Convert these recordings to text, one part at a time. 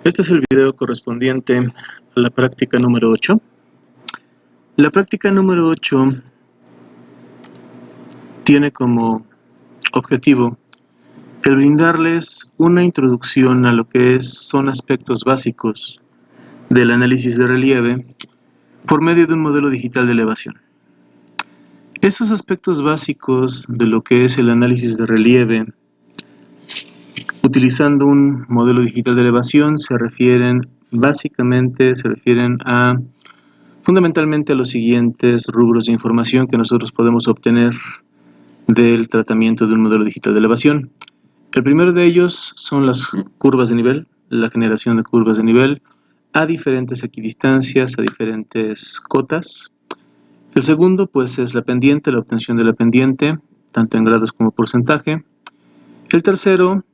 Este es el video correspondiente a la práctica número 8. La práctica número 8 tiene como objetivo el brindarles una introducción a lo que son aspectos básicos del análisis de relieve por medio de un modelo digital de elevación. Esos aspectos básicos de lo que es el análisis de relieve utilizando un modelo digital de elevación se refieren fundamentalmente a los siguientes rubros de información que nosotros podemos obtener del tratamiento de un modelo digital de elevación. El primero de ellos son las curvas de nivel, la generación de curvas de nivel a diferentes equidistancias, a diferentes cotas. El segundo, pues, es la pendiente, la obtención de la pendiente, tanto en grados como porcentaje. El tercero,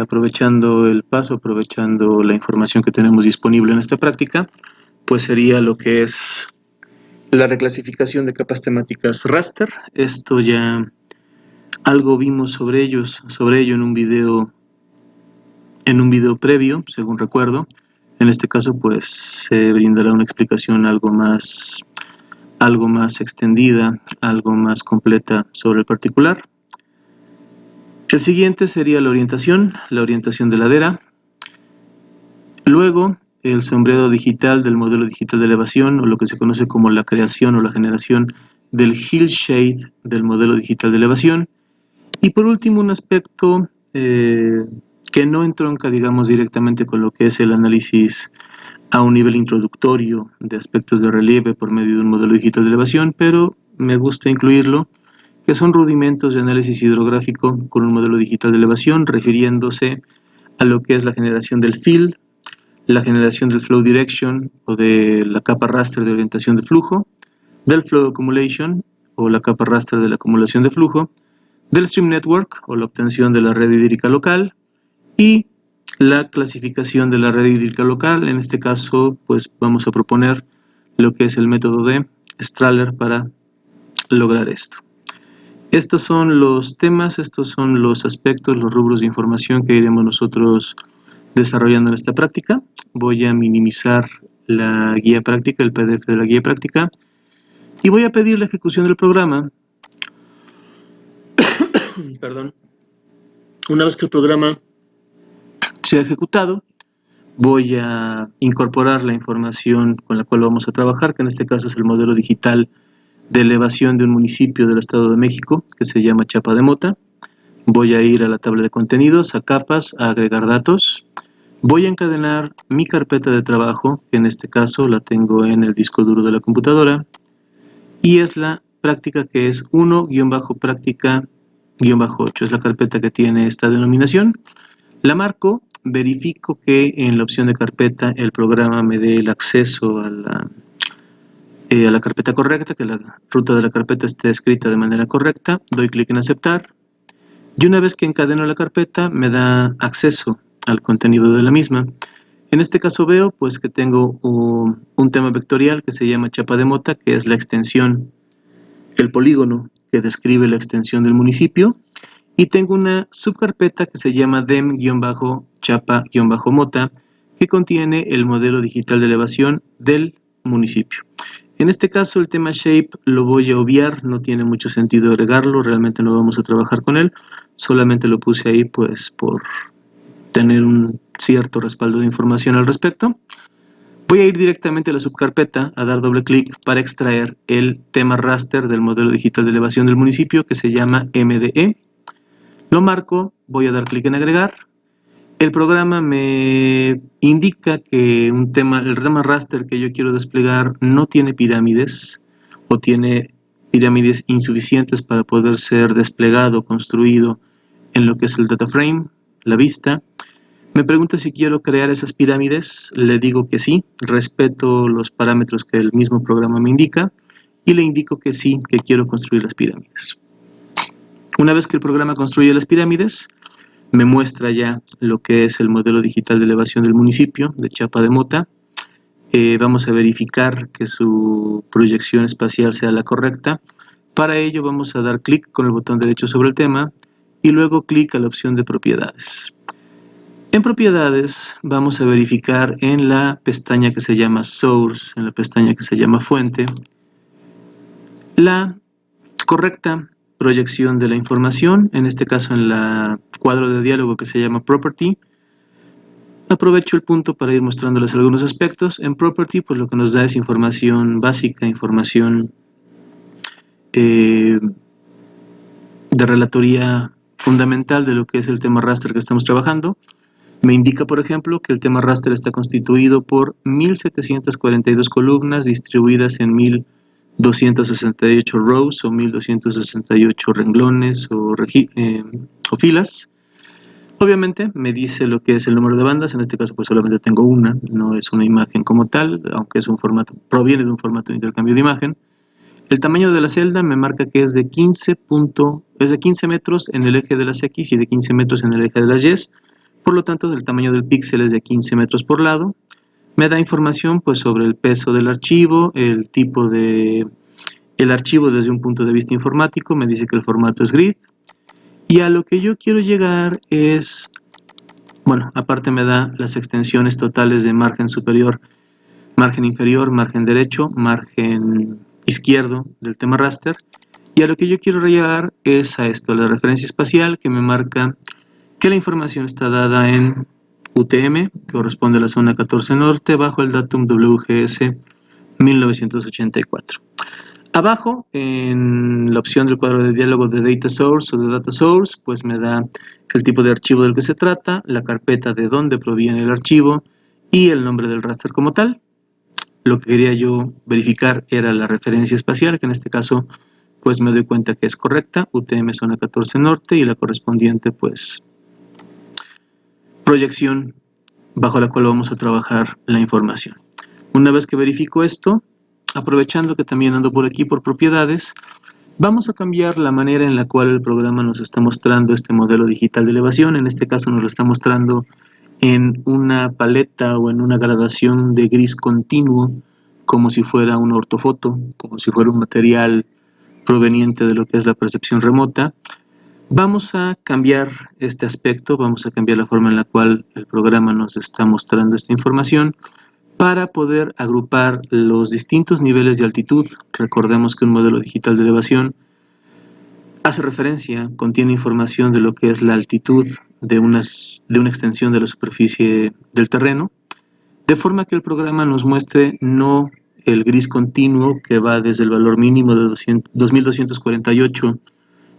aprovechando la información que tenemos disponible en esta práctica, pues sería lo que es la reclasificación de capas temáticas raster. Esto ya algo vimos sobre ello en un video previo, según recuerdo. En este caso, pues se brindará una explicación algo más extendida, algo más completa sobre el particular. El siguiente sería la orientación de ladera. Luego, el sombreado digital del modelo digital de elevación, o lo que se conoce como la creación o la generación del hillshade del modelo digital de elevación. Y por último, un aspecto que no entronca, digamos, directamente con lo que es el análisis a un nivel introductorio de aspectos de relieve por medio de un modelo digital de elevación, pero me gusta incluirlo, que son rudimentos de análisis hidrográfico con un modelo digital de elevación, refiriéndose a lo que es la generación del field, la generación del flow direction o de la capa raster de orientación de flujo, del flow accumulation o la capa raster de la acumulación de flujo, del stream network o la obtención de la red hídrica local y la clasificación de la red hídrica local. En este caso, pues vamos a proponer lo que es el método de Strahler para lograr esto. Estos son los temas, estos son los aspectos, los rubros de información que iremos nosotros desarrollando en esta práctica. Voy a minimizar la guía práctica, el PDF de la guía práctica, y voy a pedir la ejecución del programa. Perdón. Una vez que el programa sea ejecutado, voy a incorporar la información con la cual vamos a trabajar, que en este caso es el modelo digital de elevación de un municipio del Estado de México, que se llama Chapa de Mota. Voy a ir a la tabla de contenidos, a capas, a agregar datos. Voy a encadenar mi carpeta de trabajo, que en este caso la tengo en el disco duro de la computadora, y es la práctica que es 1-práctica-8, es la carpeta que tiene esta denominación. La marco, verifico que en la opción de carpeta el programa me dé el acceso a la carpeta correcta, que la ruta de la carpeta esté escrita de manera correcta, doy clic en aceptar, y una vez que encadeno la carpeta me da acceso al contenido de la misma. En este caso veo pues que tengo un tema vectorial que se llama Chapa de Mota, que es la extensión, el polígono que describe la extensión del municipio, y tengo una subcarpeta que se llama dem-chapa-mota, que contiene el modelo digital de elevación del municipio. En este caso el tema shape lo voy a obviar, no tiene mucho sentido agregarlo, realmente no vamos a trabajar con él, solamente lo puse ahí pues por tener un cierto respaldo de información al respecto. Voy a ir directamente a la subcarpeta, a dar doble clic para extraer el tema raster del modelo digital de elevación del municipio, que se llama MDE. Lo marco, voy a dar clic en agregar. El programa me indica que el tema raster que yo quiero desplegar no tiene pirámides o tiene pirámides insuficientes para poder ser desplegado, construido en lo que es el data frame, la vista. Me pregunta si quiero crear esas pirámides, le digo que sí, respeto los parámetros que el mismo programa me indica y le indico que sí, que quiero construir las pirámides. Una vez que el programa construye las pirámides, me muestra ya lo que es el modelo digital de elevación del municipio de Chapa de Mota. Vamos a verificar que su proyección espacial sea la correcta. Para ello vamos a dar clic con el botón derecho sobre el tema y luego clic a la opción de propiedades. En propiedades vamos a verificar en la pestaña que se llama Source, en la pestaña que se llama Fuente, la correcta proyección de la información, en este caso en la cuadro de diálogo que se llama Property. Aprovecho el punto para ir mostrándoles algunos aspectos. En Property, pues lo que nos da es información básica, información de relatoría fundamental de lo que es el tema raster que estamos trabajando. Me indica, por ejemplo, que el tema raster está constituido por 1742 columnas distribuidas en 1268 rows o 1268 renglones o filas. Obviamente me dice lo que es el número de bandas, en este caso pues solamente tengo una, no es una imagen como tal, aunque es un formato, proviene de un formato de intercambio de imagen. El tamaño de la celda me marca que es de 15 metros en el eje de las X y de 15 metros en el eje de las Y. Por lo tanto, el tamaño del píxel es de 15 metros por lado. Me da información pues, sobre el peso del archivo, el tipo de el archivo desde un punto de vista informático, me dice que el formato es grid. Y a lo que yo quiero llegar es, bueno, aparte me da las extensiones totales de margen superior, margen inferior, margen derecho, margen izquierdo del tema raster. Y a lo que yo quiero llegar es a esto, la referencia espacial que me marca que la información está dada en UTM, que corresponde a la zona 14 norte, bajo el datum WGS 1984. Abajo, en la opción del cuadro de diálogo de Data Source o de Data Source, pues me da el tipo de archivo del que se trata, la carpeta de dónde proviene el archivo y el nombre del raster como tal. Lo que quería yo verificar era la referencia espacial, que en este caso pues me doy cuenta que es correcta, UTM zona 14 norte, y la correspondiente pues proyección bajo la cual vamos a trabajar la información. Una vez que verifico esto, aprovechando que también ando por aquí por propiedades, vamos a cambiar la manera en la cual el programa nos está mostrando este modelo digital de elevación. En este caso nos lo está mostrando en una paleta o en una gradación de gris continuo, como si fuera una ortofoto, como si fuera un material proveniente de lo que es la percepción remota. Vamos a cambiar este aspecto, vamos a cambiar la forma en la cual el programa nos está mostrando esta información para poder agrupar los distintos niveles de altitud. Recordemos que un modelo digital de elevación hace referencia, contiene información de lo que es la altitud de una extensión de la superficie del terreno, de forma que el programa nos muestre no el gris continuo que va desde el valor mínimo de 2.248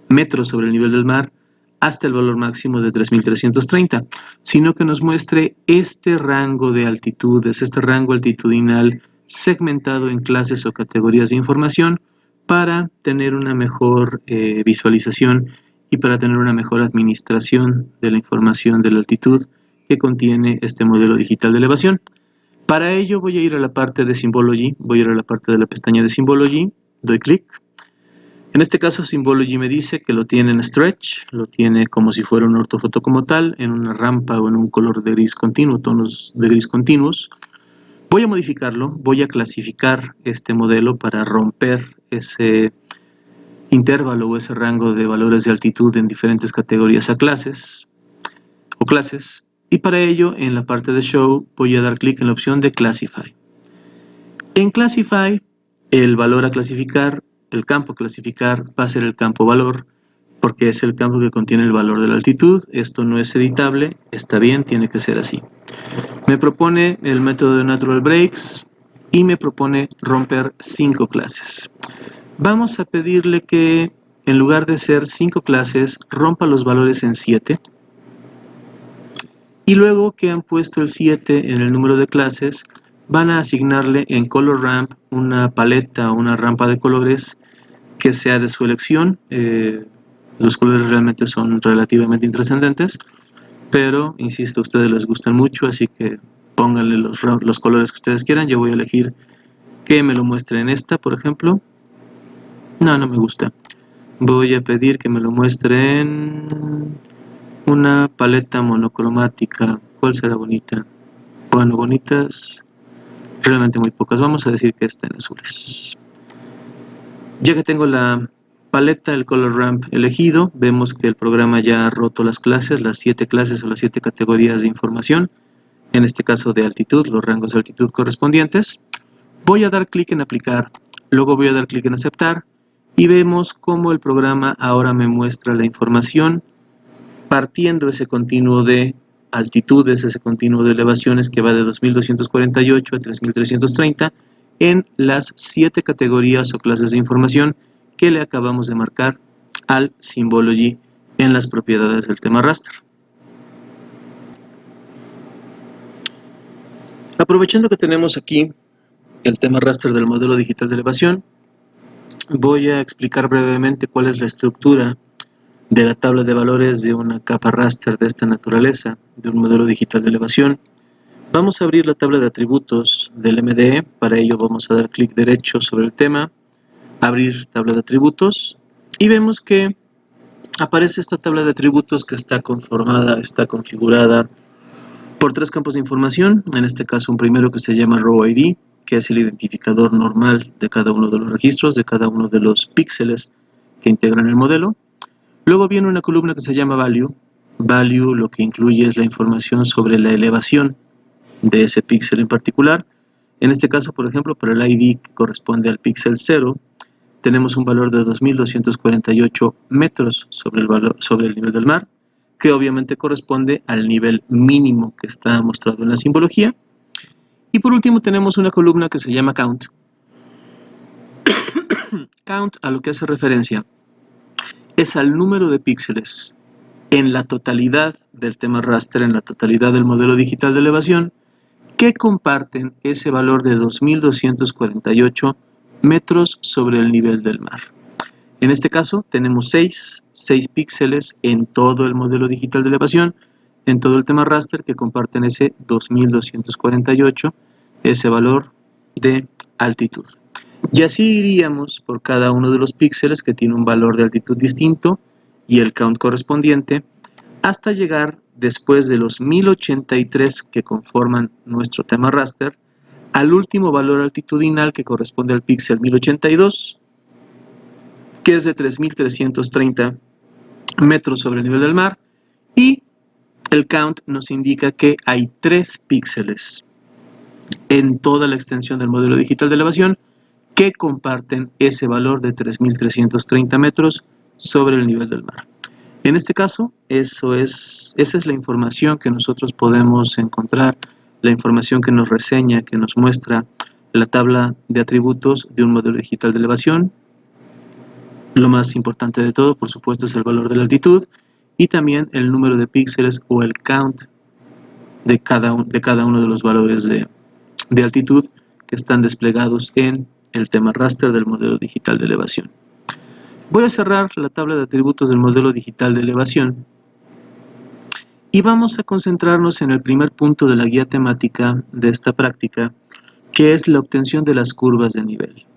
metros sobre el nivel del mar hasta el valor máximo de 3.330, sino que nos muestre este rango de altitudes, este rango altitudinal segmentado en clases o categorías de información para tener una mejor visualización y para tener una mejor administración de la información de la altitud que contiene este modelo digital de elevación. Para ello voy a ir a la parte de Symbology, voy a ir a la parte de la pestaña de Symbology, doy clic. En este caso Symbology me dice que lo tiene en Stretch, lo tiene como si fuera una ortofoto como tal, en una rampa o en un color de gris continuo, tonos de gris continuos. Voy a modificarlo, voy a clasificar este modelo para romper ese intervalo o ese rango de valores de altitud en diferentes categorías a clases. Y para ello, en la parte de Show, voy a dar clic en la opción de Classify. En Classify, el valor a clasificar, el campo a clasificar va a ser el campo valor, porque es el campo que contiene el valor de la altitud. Esto no es editable, está bien, tiene que ser así. Me propone el método de Natural Breaks y me propone romper 5 clases. Vamos a pedirle que, en lugar de ser 5 clases, rompa los valores en 7. Y luego que han puesto el 7 en el número de clases, van a asignarle en Color Ramp una paleta o una rampa de colores que sea de su elección. Los colores realmente son relativamente intrascendentes, pero insisto, a ustedes les gustan mucho, así que pónganle los colores que ustedes quieran. Yo voy a elegir que me lo muestre en esta, por ejemplo. No me gusta. Voy a pedir que me lo muestre en una paleta monocromática. ¿Cuál será bonita? Bueno, bonitas, realmente muy pocas. Vamos a decir que está en azules. Ya que tengo la paleta, el color ramp elegido, vemos que el programa ya ha roto las clases, las 7 clases o las 7 categorías de información, en este caso de altitud, los rangos de altitud correspondientes. Voy a dar clic en aplicar, luego voy a dar clic en aceptar y vemos cómo el programa ahora me muestra la información partiendo ese continuo de altitudes, ese continuo de elevaciones que va de 2248 a 3330 en las 7 categorías o clases de información que le acabamos de marcar al Symbology en las propiedades del tema raster. Aprovechando que tenemos aquí el tema raster del modelo digital de elevación, voy a explicar brevemente cuál es la estructura de la tabla de valores de una capa raster de esta naturaleza, de un modelo digital de elevación. Vamos a abrir la tabla de atributos del MDE, para ello vamos a dar clic derecho sobre el tema, abrir tabla de atributos, y vemos que aparece esta tabla de atributos que está conformada, está configurada por 3 campos de información, en este caso un primero que se llama Row ID, que es el identificador normal de cada uno de los registros, de cada uno de los píxeles que integran el modelo. Luego viene una columna que se llama Value. Value lo que incluye es la información sobre la elevación de ese píxel en particular. En este caso, por ejemplo, para el ID que corresponde al píxel 0, tenemos un valor de 2248 metros sobre el nivel del mar, que obviamente corresponde al nivel mínimo que está mostrado en la simbología. Y por último tenemos una columna que se llama Count. Count, a lo que hace referencia es al número de píxeles en la totalidad del tema raster, en la totalidad del modelo digital de elevación, que comparten ese valor de 2248 metros sobre el nivel del mar. En este caso tenemos 6 píxeles en todo el modelo digital de elevación, en todo el tema raster, que comparten ese 2248, ese valor de altitud. Y así iríamos por cada uno de los píxeles que tiene un valor de altitud distinto y el count correspondiente, hasta llegar, después de los 1083 que conforman nuestro tema raster, al último valor altitudinal que corresponde al píxel 1082, que es de 3330 metros sobre el nivel del mar, y el count nos indica que hay 3 píxeles en toda la extensión del modelo digital de elevación que comparten ese valor de 3330 metros sobre el nivel del mar. En este caso, esa es la información que nosotros podemos encontrar, la información que nos reseña, que nos muestra la tabla de atributos de un modelo digital de elevación. Lo más importante de todo, por supuesto, es el valor de la altitud y también el número de píxeles o el count de cada uno de los valores de altitud que están desplegados en el tema raster del modelo digital de elevación. Voy a cerrar la tabla de atributos del modelo digital de elevación y vamos a concentrarnos en el primer punto de la guía temática de esta práctica, que es la obtención de las curvas de nivel.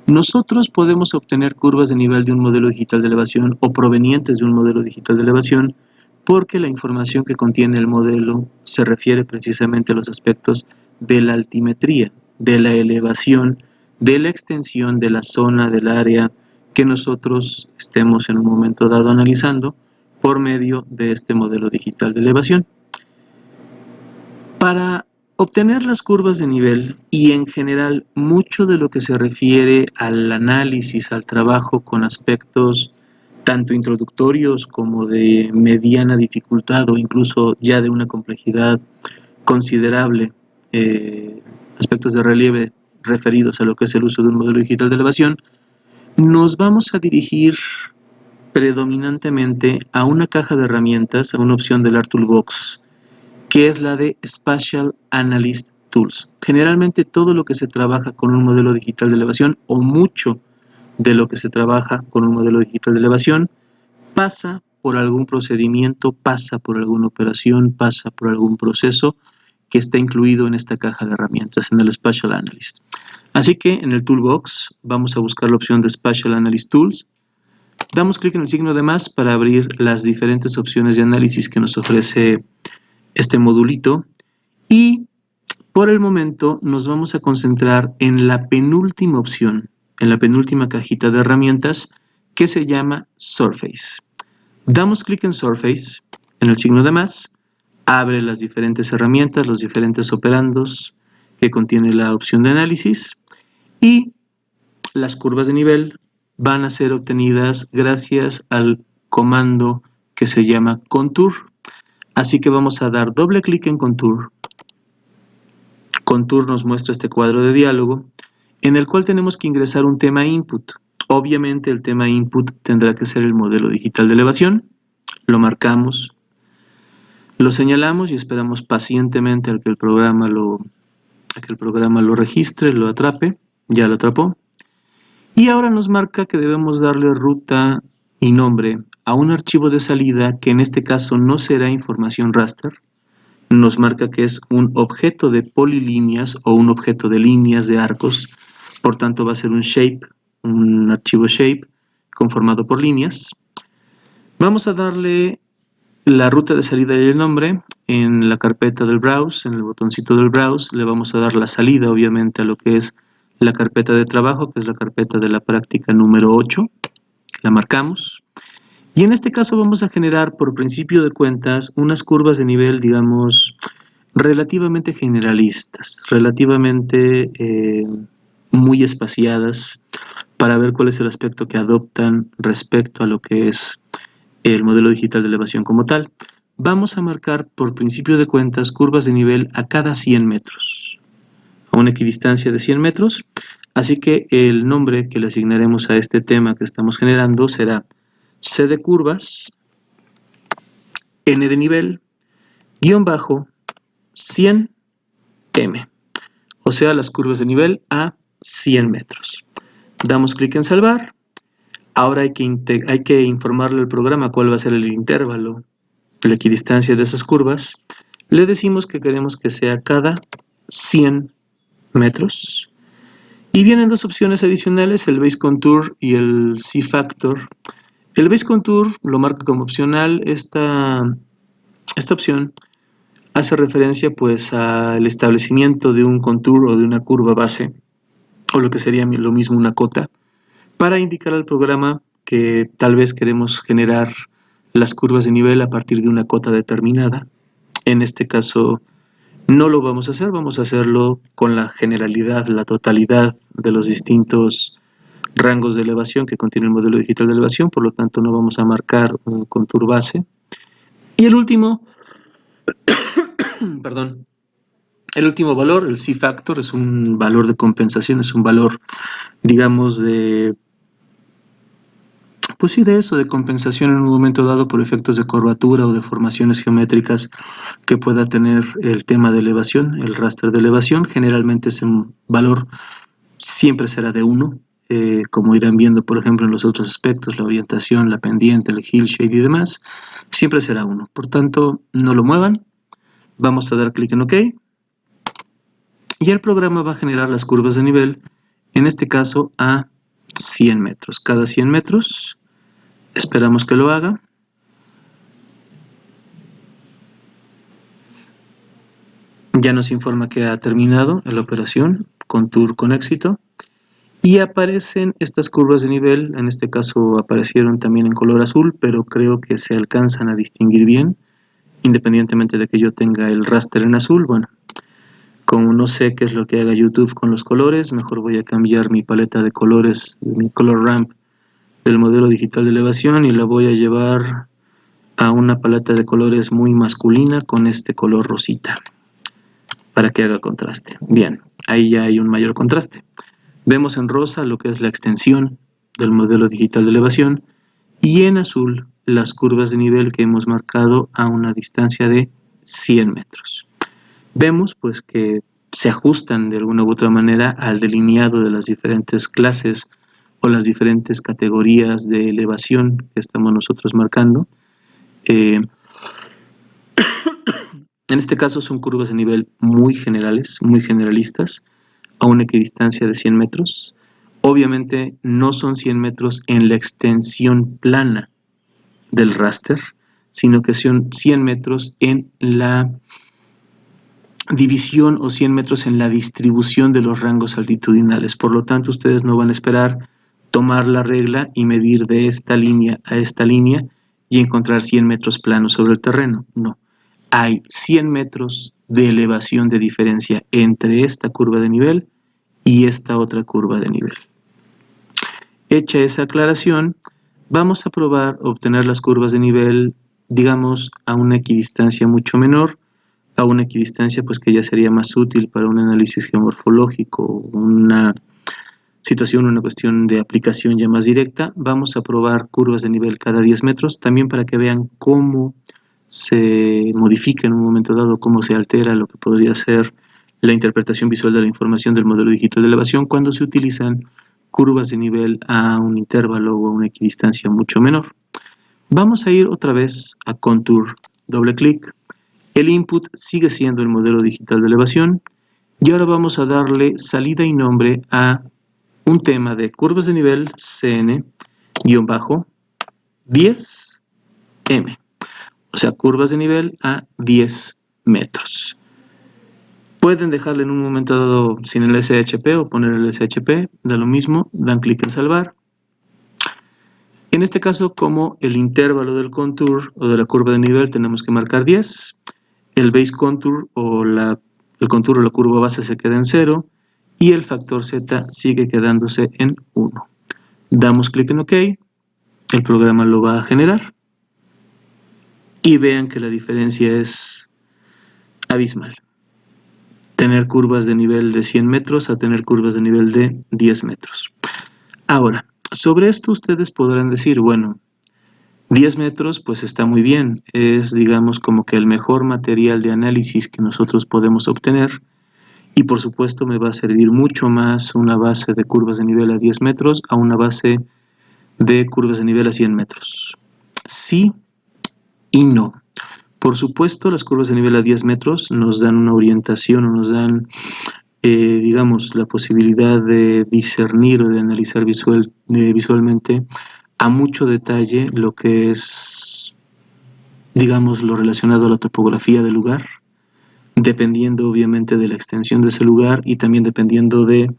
Nosotros podemos obtener curvas de nivel de un modelo digital de elevación o provenientes de un modelo digital de elevación porque la información que contiene el modelo se refiere precisamente a los aspectos de la altimetría, de la elevación, de la extensión de la zona del área que nosotros estemos en un momento dado analizando por medio de este modelo digital de elevación. Para obtener las curvas de nivel y en general mucho de lo que se refiere al análisis, al trabajo con aspectos tanto introductorios como de mediana dificultad o incluso ya de una complejidad considerable, aspectos de relieve referidos a lo que es el uso de un modelo digital de elevación, nos vamos a dirigir predominantemente a una caja de herramientas, a una opción del ArtToolbox, que es la de Spatial Analyst Tools. Generalmente todo lo que se trabaja con un modelo digital de elevación, o mucho de lo que se trabaja con un modelo digital de elevación, pasa por algún procedimiento, pasa por alguna operación, pasa por algún proceso que está incluido en esta caja de herramientas, en el Spatial Analyst. Así que en el Toolbox vamos a buscar la opción de Spatial Analyst Tools. Damos clic en el signo de más para abrir las diferentes opciones de análisis que nos ofrece este modulito, y por el momento nos vamos a concentrar en la penúltima opción, en la penúltima cajita de herramientas, que se llama Surface. Damos clic en Surface, en el signo de más, abre las diferentes herramientas, los diferentes operandos que contiene la opción de análisis y las curvas de nivel van a ser obtenidas gracias al comando que se llama Contour. Así que vamos a dar doble clic en Contour. Contour nos muestra este cuadro de diálogo en el cual tenemos que ingresar un tema input. Obviamente el tema input tendrá que ser el modelo digital de elevación. Lo marcamos, lo señalamos y esperamos pacientemente a que el programa lo registre, lo atrape. Ya lo atrapó. Y ahora nos marca que debemos darle ruta y nombre a un archivo de salida que en este caso no será información raster. Nos marca que es un objeto de polilíneas o un objeto de líneas de arcos. Por tanto va a ser un shape, un archivo shape conformado por líneas. Vamos a darle la ruta de salida y el nombre. En la carpeta del browse, en el botoncito del browse, le vamos a dar la salida obviamente a lo que es la carpeta de trabajo, que es la carpeta de la práctica número 8, la marcamos, y en este caso vamos a generar por principio de cuentas unas curvas de nivel, digamos, relativamente generalistas, relativamente muy espaciadas, para ver cuál es el aspecto que adoptan respecto a lo que es el modelo digital de elevación como tal. Vamos a marcar por principio de cuentas curvas de nivel a cada 100 metros. A una equidistancia de 100 metros, así que el nombre que le asignaremos a este tema que estamos generando será C de curvas, N de nivel, guión bajo, 100M, o sea, las curvas de nivel a 100 metros. Damos clic en salvar. Ahora hay que informarle al programa cuál va a ser el intervalo, la equidistancia de esas curvas. Le decimos que queremos que sea cada 100 metros. Y vienen dos opciones adicionales, el Base Contour y el C-Factor. El Base Contour lo marca como opcional. Esta opción hace referencia pues al establecimiento de un contour o de una curva base, o lo que sería lo mismo una cota, para indicar al programa que tal vez queremos generar las curvas de nivel a partir de una cota determinada. En este caso no lo vamos a hacer, vamos a hacerlo con la generalidad, la totalidad de los distintos rangos de elevación que contiene el modelo digital de elevación, por lo tanto no vamos a marcar un contour base. Y el último, perdón, el último valor, el C-Factor, es un valor de compensación, es un valor, digamos, pues sí, de eso, de compensación en un momento dado por efectos de curvatura o de formaciones geométricas que pueda tener el tema de elevación, el raster de elevación. Generalmente ese valor siempre será de 1, como irán viendo, por ejemplo, en los otros aspectos, la orientación, la pendiente, el hillshade y demás, siempre será 1. Por tanto, no lo muevan. Vamos a dar clic en OK. Y el programa va a generar las curvas de nivel, en este caso a 100 metros. Cada 100 metros, esperamos que lo haga. Ya nos informa que ha terminado la operación, contour con éxito. Y aparecen estas curvas de nivel, en este caso aparecieron también en color azul, pero creo que se alcanzan a distinguir bien, independientemente de que yo tenga el raster en azul. Bueno, como no sé qué es lo que haga YouTube con los colores, mejor voy a cambiar mi paleta de colores, mi color ramp del modelo digital de elevación, y la voy a llevar a una paleta de colores muy masculina con este color rosita, para que haga contraste. Bien, ahí ya hay un mayor contraste. Vemos en rosa lo que es la extensión del modelo digital de elevación y en azul las curvas de nivel que hemos marcado a una distancia de 100 metros. Vemos pues que se ajustan de alguna u otra manera al delineado de las diferentes clases o las diferentes categorías de elevación que estamos nosotros marcando. En este caso son curvas de nivel muy generales, muy generalistas, a una equidistancia de 100 metros. Obviamente no son 100 metros en la extensión plana del raster, sino que son 100 metros en la división o 100 metros en la distribución de los rangos altitudinales. Por lo tanto, ustedes no van a esperar tomar la regla y medir de esta línea a esta línea y encontrar 100 metros planos sobre el terreno. No, hay 100 metros de elevación de diferencia entre esta curva de nivel y esta otra curva de nivel. Hecha esa aclaración, vamos a probar obtener las curvas de nivel, digamos, a una equidistancia mucho menor, a una equidistancia pues que ya sería más útil para un análisis geomorfológico, una situación, una cuestión de aplicación ya más directa. Vamos a probar curvas de nivel cada 10 metros, también para que vean cómo se modifica en un momento dado, cómo se altera lo que podría ser la interpretación visual de la información del modelo digital de elevación cuando se utilizan curvas de nivel a un intervalo o a una equidistancia mucho menor. Vamos a ir otra vez a Contour, doble clic. El input sigue siendo el modelo digital de elevación y ahora vamos a darle salida y nombre a un tema de curvas de nivel CN-10M, o sea, curvas de nivel a 10 metros. Pueden dejarle en un momento dado sin el SHP o poner el SHP, da lo mismo, dan clic en salvar. En este caso, como el intervalo del contour o de la curva de nivel tenemos que marcar 10, el base contour o el contour o la curva base se queda en 0 y el factor Z sigue quedándose en 1. Damos clic en OK, el programa lo va a generar y vean que la diferencia es abismal. Tener curvas de nivel de 100 metros a tener curvas de nivel de 10 metros. Ahora, sobre esto ustedes podrán decir, bueno, 10 metros pues está muy bien, es digamos como que el mejor material de análisis que nosotros podemos obtener y por supuesto me va a servir mucho más una base de curvas de nivel a 10 metros a una base de curvas de nivel a 100 metros. Sí y no. Por supuesto, las curvas de nivel a 10 metros nos dan una orientación o nos dan, digamos, la posibilidad de discernir o de analizar visualmente a mucho detalle lo que es, digamos, lo relacionado a la topografía del lugar, dependiendo obviamente de la extensión de ese lugar y también dependiendo de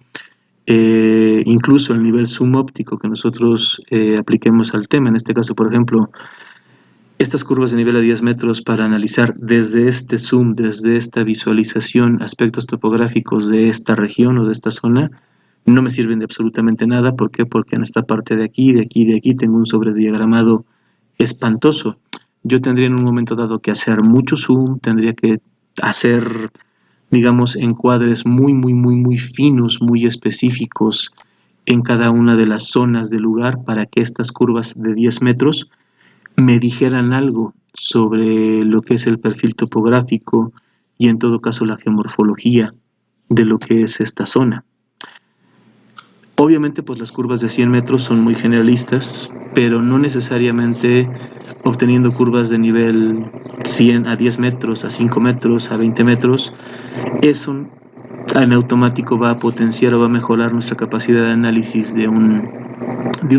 incluso el nivel zoom óptico que nosotros apliquemos al tema. En este caso, por ejemplo, estas curvas de nivel a 10 metros para analizar desde este zoom, desde esta visualización, aspectos topográficos de esta región o de esta zona, no me sirven de absolutamente nada. ¿Por qué? Porque en esta parte de aquí, de aquí, de aquí, tengo un sobrediagramado espantoso. Yo tendría en un momento dado que hacer mucho zoom, tendría que hacer, digamos, encuadres muy finos, muy específicos en cada una de las zonas del lugar para que estas curvas de 10 metros me dijeran algo sobre lo que es el perfil topográfico y en todo caso la geomorfología de lo que es esta zona. Obviamente pues las curvas de 100 metros son muy generalistas, pero no necesariamente obteniendo curvas de nivel 100 a 10 metros, a 5 metros, a 20 metros, eso en automático va a potenciar o va a mejorar nuestra capacidad de análisis de una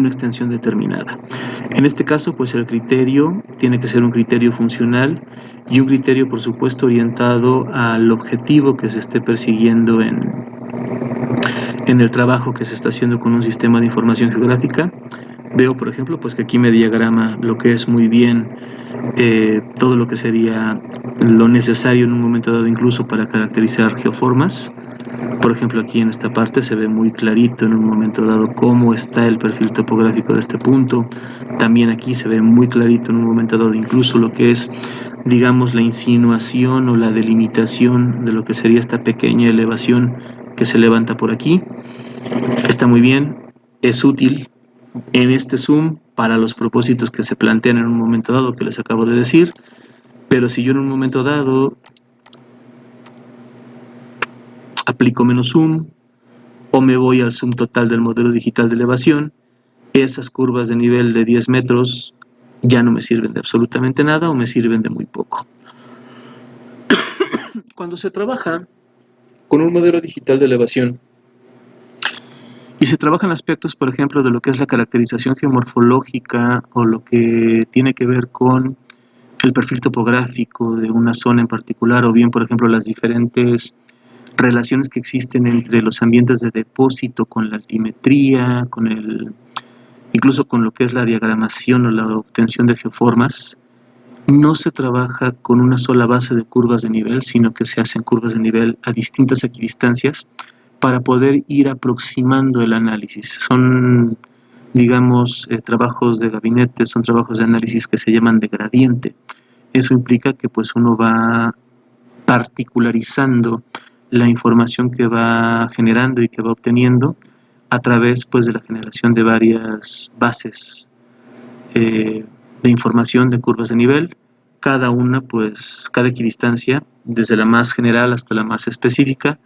extensión determinada. En este caso, pues el criterio tiene que ser un criterio funcional y un criterio, por supuesto, orientado al objetivo que se esté persiguiendo en el trabajo que se está haciendo con un sistema de información geográfica. Veo, por ejemplo, pues que aquí me diagrama lo que es muy bien todo lo que sería lo necesario en un momento dado incluso para caracterizar geoformas. Por ejemplo, aquí en esta parte se ve muy clarito en un momento dado cómo está el perfil topográfico de este punto. También aquí se ve muy clarito en un momento dado incluso lo que es, digamos, la insinuación o la delimitación de lo que sería esta pequeña elevación que se levanta por aquí. Está muy bien, es útil en este zoom para los propósitos que se plantean en un momento dado que les acabo de decir, pero si yo en un momento dado aplico menos zoom o me voy al zoom total del modelo digital de elevación, esas curvas de nivel de 10 metros ya no me sirven de absolutamente nada o me sirven de muy poco. Cuando se trabaja con un modelo digital de elevación y se trabajan aspectos, por ejemplo, de lo que es la caracterización geomorfológica o lo que tiene que ver con el perfil topográfico de una zona en particular, o bien, por ejemplo, las diferentes relaciones que existen entre los ambientes de depósito con la altimetría, con el incluso con lo que es la diagramación o la obtención de geoformas, no se trabaja con una sola base de curvas de nivel, sino que se hacen curvas de nivel a distintas equidistancias para poder ir aproximando el análisis. Son, digamos, trabajos de gabinete, son trabajos de análisis que se llaman de gradiente. Eso implica que pues uno va particularizando la información que va generando y que va obteniendo a través pues de la generación de varias bases de información de curvas de nivel, cada una pues, cada equidistancia, desde la más general hasta la más específica,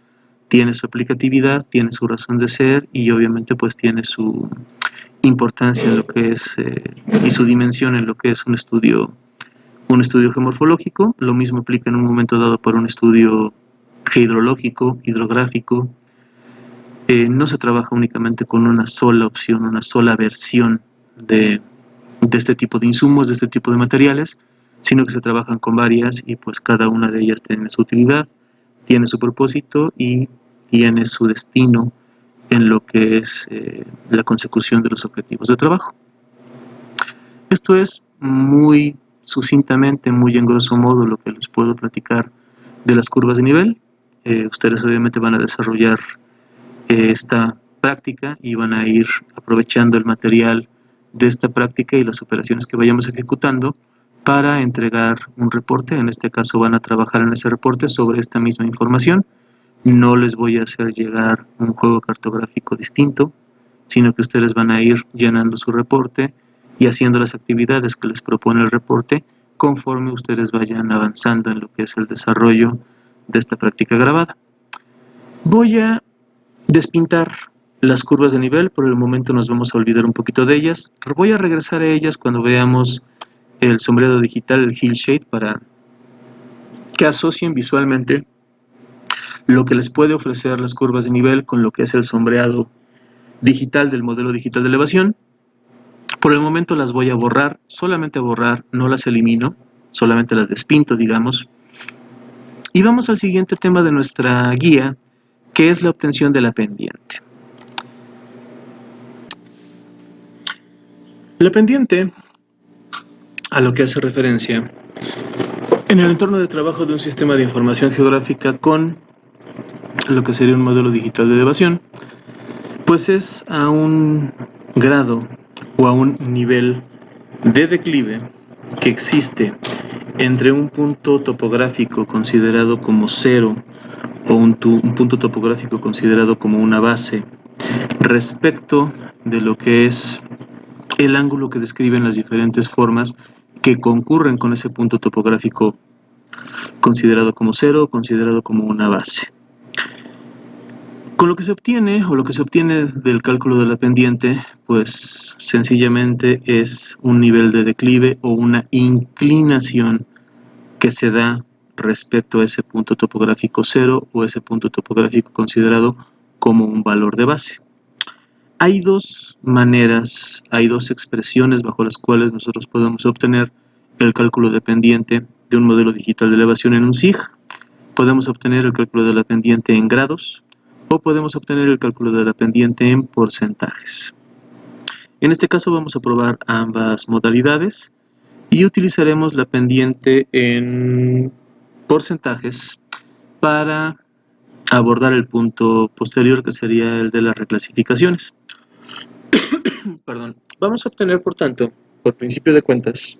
tiene su aplicatividad, tiene su razón de ser y obviamente pues tiene su importancia en lo que es y su dimensión en lo que es un estudio geomorfológico. Lo mismo aplica en un momento dado para un estudio hidrológico, hidrográfico. No se trabaja únicamente con una sola opción, una sola versión de este tipo de insumos, de este tipo de materiales, sino que se trabajan con varias y pues cada una de ellas tiene su utilidad, tiene su propósito y tiene su destino en lo que es la consecución de los objetivos de trabajo. Esto es muy sucintamente, muy en grosso modo lo que les puedo platicar de las curvas de nivel. Ustedes obviamente van a desarrollar esta práctica y van a ir aprovechando el material de esta práctica y las operaciones que vayamos ejecutando para entregar un reporte. En este caso van a trabajar en ese reporte sobre esta misma información. No les voy a hacer llegar un juego cartográfico distinto, sino que ustedes van a ir llenando su reporte y haciendo las actividades que les propone el reporte conforme ustedes vayan avanzando en lo que es el desarrollo de esta práctica grabada. Voy a despintar las curvas de nivel, por el momento nos vamos a olvidar un poquito de ellas. Voy a regresar a ellas cuando veamos el sombreado digital, el Hillshade, para que asocien visualmente lo que les puede ofrecer las curvas de nivel con lo que es el sombreado digital del modelo digital de elevación. Por el momento las voy a borrar, solamente a borrar, no las elimino, solamente las despinto, digamos. Y vamos al siguiente tema de nuestra guía, que es la obtención de la pendiente. La pendiente, a lo que hace referencia, en el entorno de trabajo de un sistema de información geográfica con lo que sería un modelo digital de elevación, pues es a un grado o a un nivel de declive que existe entre un punto topográfico considerado como cero o un punto topográfico considerado como una base respecto de lo que es el ángulo que describen las diferentes formas que concurren con ese punto topográfico considerado como cero o considerado como una base. Con lo que se obtiene, o lo que se obtiene del cálculo de la pendiente, pues sencillamente es un nivel de declive o una inclinación que se da respecto a ese punto topográfico cero o ese punto topográfico considerado como un valor de base. Hay dos maneras, hay dos expresiones bajo las cuales nosotros podemos obtener el cálculo de pendiente de un modelo digital de elevación en un SIG. Podemos obtener el cálculo de la pendiente en grados o podemos obtener el cálculo de la pendiente en porcentajes. En este caso vamos a probar ambas modalidades y utilizaremos la pendiente en porcentajes para abordar el punto posterior, que sería el de las reclasificaciones. Perdón. Vamos a obtener, por tanto, por principio de cuentas,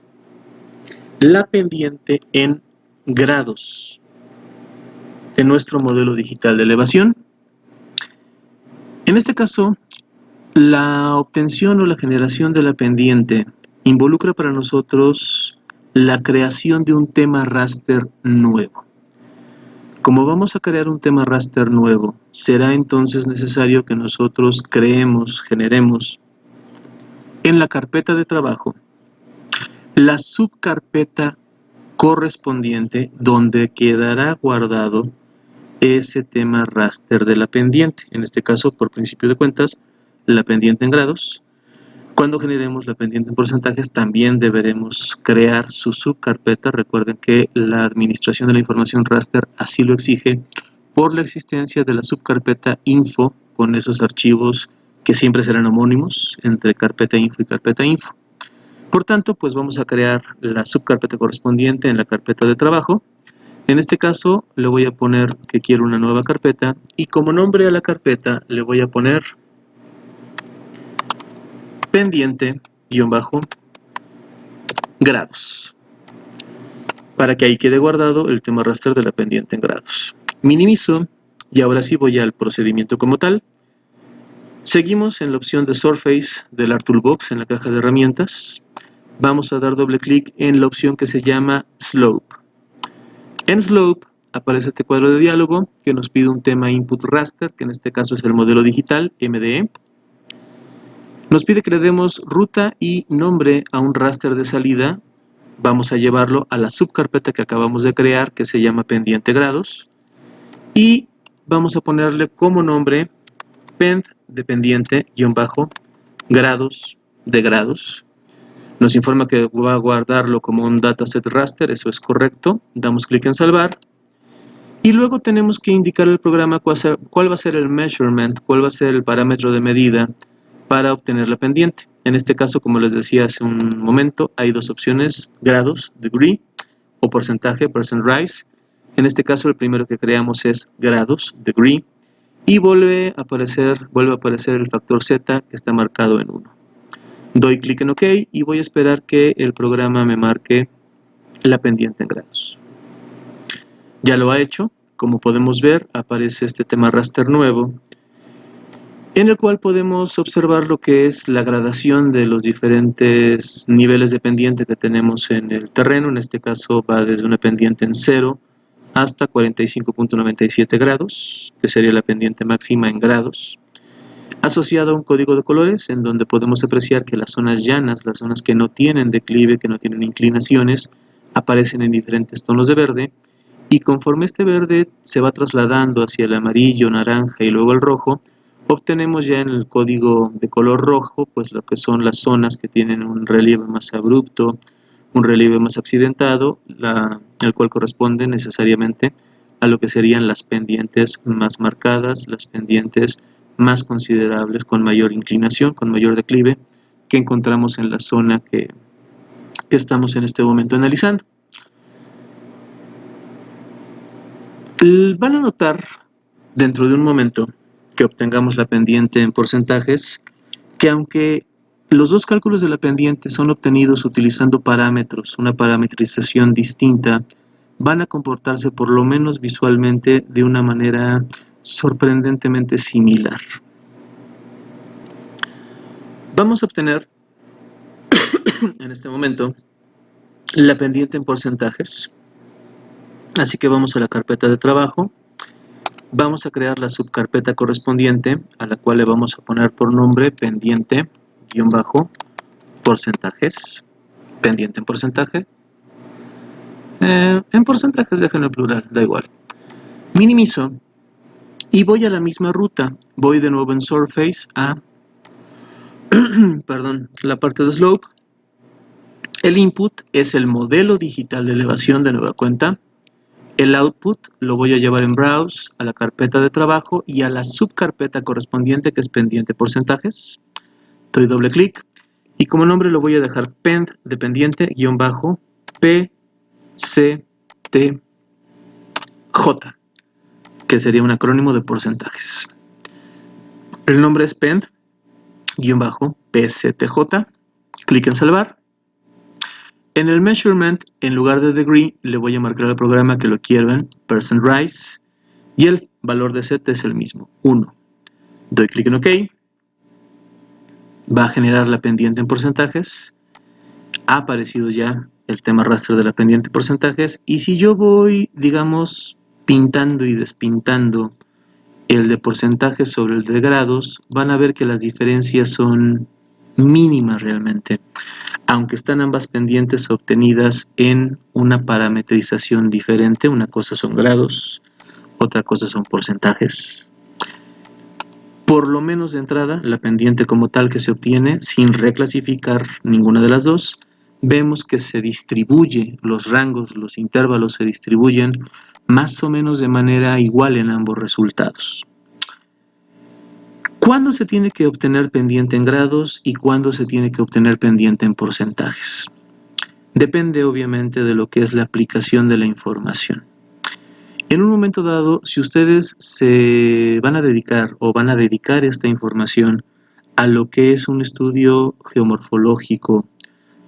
la pendiente en grados de nuestro modelo digital de elevación. En este caso, la obtención o la generación de la pendiente involucra para nosotros la creación de un tema raster nuevo. Como vamos a crear un tema raster nuevo, será entonces necesario que nosotros generemos en la carpeta de trabajo la subcarpeta correspondiente donde quedará guardado ese tema raster de la pendiente. En este caso, por principio de cuentas, la pendiente en grados. Cuando generemos la pendiente en porcentajes, también deberemos crear su subcarpeta. Recuerden que la administración de la información raster así lo exige por la existencia de la subcarpeta info con esos archivos que siempre serán homónimos entre carpeta info y carpeta info. Por tanto, pues vamos a crear la subcarpeta correspondiente en la carpeta de trabajo. En este caso le voy a poner que quiero una nueva carpeta y como nombre a la carpeta le voy a poner pendiente-grados, para que ahí quede guardado el tema raster de la pendiente en grados. Minimizo y ahora sí voy al procedimiento como tal. Seguimos en la opción de Surface del Art Toolbox en la caja de herramientas. Vamos a dar doble clic en la opción que se llama Slope. En Slope aparece este cuadro de diálogo que nos pide un tema Input Raster, que en este caso es el modelo digital MDE. Nos pide que le demos ruta y nombre a un raster de salida. Vamos a llevarlo a la subcarpeta que acabamos de crear, que se llama pendiente grados. Y vamos a ponerle como nombre pend de pendiente-grados de grados. Nos informa que va a guardarlo como un dataset raster, eso es correcto. Damos clic en salvar. Y luego tenemos que indicar al programa cuál va a ser el measurement, cuál va a ser el parámetro de medida para obtener la pendiente. En este caso, como les decía hace un momento, hay dos opciones, grados, degree, o porcentaje, percent rise. En este caso, el primero que creamos es grados, degree, y vuelve a aparecer el factor Z que está marcado en 1. Doy clic en OK y voy a esperar que el programa me marque la pendiente en grados. Ya lo ha hecho. Como podemos ver, aparece este tema raster nuevo, en el cual podemos observar lo que es la gradación de los diferentes niveles de pendiente que tenemos en el terreno. En este caso va desde una pendiente en 0 hasta 45.97 grados, que sería la pendiente máxima en grados, asociado a un código de colores en donde podemos apreciar que las zonas llanas, las zonas que no tienen declive, que no tienen inclinaciones, aparecen en diferentes tonos de verde, y conforme este verde se va trasladando hacia el amarillo, naranja y luego el rojo, obtenemos ya en el código de color rojo pues lo que son las zonas que tienen un relieve más abrupto, un relieve más accidentado, el cual corresponde necesariamente a lo que serían las pendientes más marcadas, las pendientes más considerables, con mayor inclinación, con mayor declive, que encontramos en la zona que estamos en este momento analizando. Van a notar dentro de un momento que obtengamos la pendiente en porcentajes, que aunque los dos cálculos de la pendiente son obtenidos utilizando parámetros, una parametrización distinta, van a comportarse por lo menos visualmente de una manera sorprendentemente similar. Vamos a obtener en este momento la pendiente en porcentajes, así que vamos a la carpeta de trabajo, vamos a crear la subcarpeta correspondiente a la cual le vamos a poner por nombre pendiente-porcentajes, pendiente en porcentaje, en porcentajes dejen el plural, da igual. Minimizo y voy a la misma ruta, voy de nuevo en Surface a perdón, la parte de Slope. El input es el modelo digital de elevación de nueva cuenta. El output lo voy a llevar en Browse a la carpeta de trabajo y a la subcarpeta correspondiente que es pendiente porcentajes. Doy doble clic y como nombre lo voy a dejar pend de pendiente-pctj, que sería un acrónimo de porcentajes. El nombre es pend-pctj. Clic en salvar. En el measurement, en lugar de degree, le voy a marcar al programa que lo quiero en percent rise y el valor de Z es el mismo, 1. Doy clic en OK. Va a generar la pendiente en porcentajes. Ha aparecido ya el tema raster de la pendiente en porcentajes. Y si yo voy, digamos, pintando y despintando el de porcentajes sobre el de grados, van a ver que las diferencias son mínimas realmente, aunque están ambas pendientes obtenidas en una parametrización diferente. Una cosa son grados, otra cosa son porcentajes. Por lo menos de entrada, la pendiente como tal que se obtiene, sin reclasificar ninguna de las dos, vemos que se distribuye, los rangos, los intervalos se distribuyen más o menos de manera igual en ambos resultados. ¿Cuándo se tiene que obtener pendiente en grados y cuándo se tiene que obtener pendiente en porcentajes? Depende obviamente de lo que es la aplicación de la información. En un momento dado, si ustedes se van a dedicar esta información a lo que es un estudio geomorfológico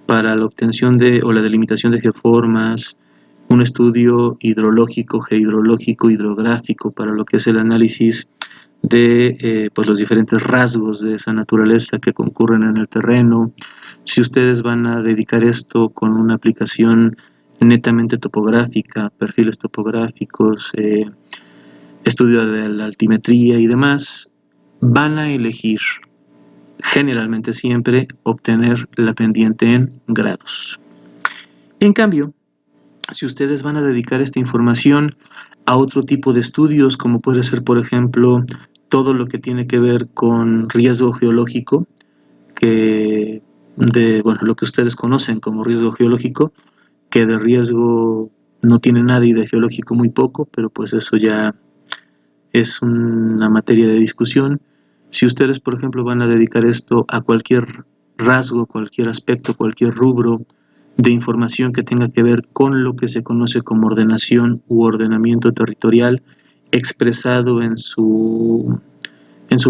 para la obtención o la delimitación de geoformas, un estudio hidrológico, gehidrológico, hidrográfico para lo que es el análisis de pues los diferentes rasgos de esa naturaleza que concurren en el terreno. Si ustedes van a dedicar esto con una aplicación netamente topográfica, perfiles topográficos, estudio de la altimetría y demás, van a elegir generalmente siempre obtener la pendiente en grados. En cambio, si ustedes van a dedicar esta información a otro tipo de estudios, como puede ser, por ejemplo, todo lo que tiene que ver con riesgo geológico, lo que ustedes conocen como riesgo geológico, que de riesgo no tiene nada y de geológico muy poco, pero pues eso ya es una materia de discusión. Si ustedes, por ejemplo, van a dedicar esto a cualquier rasgo, cualquier aspecto, cualquier rubro de información que tenga que ver con lo que se conoce como ordenación u ordenamiento territorial expresado en su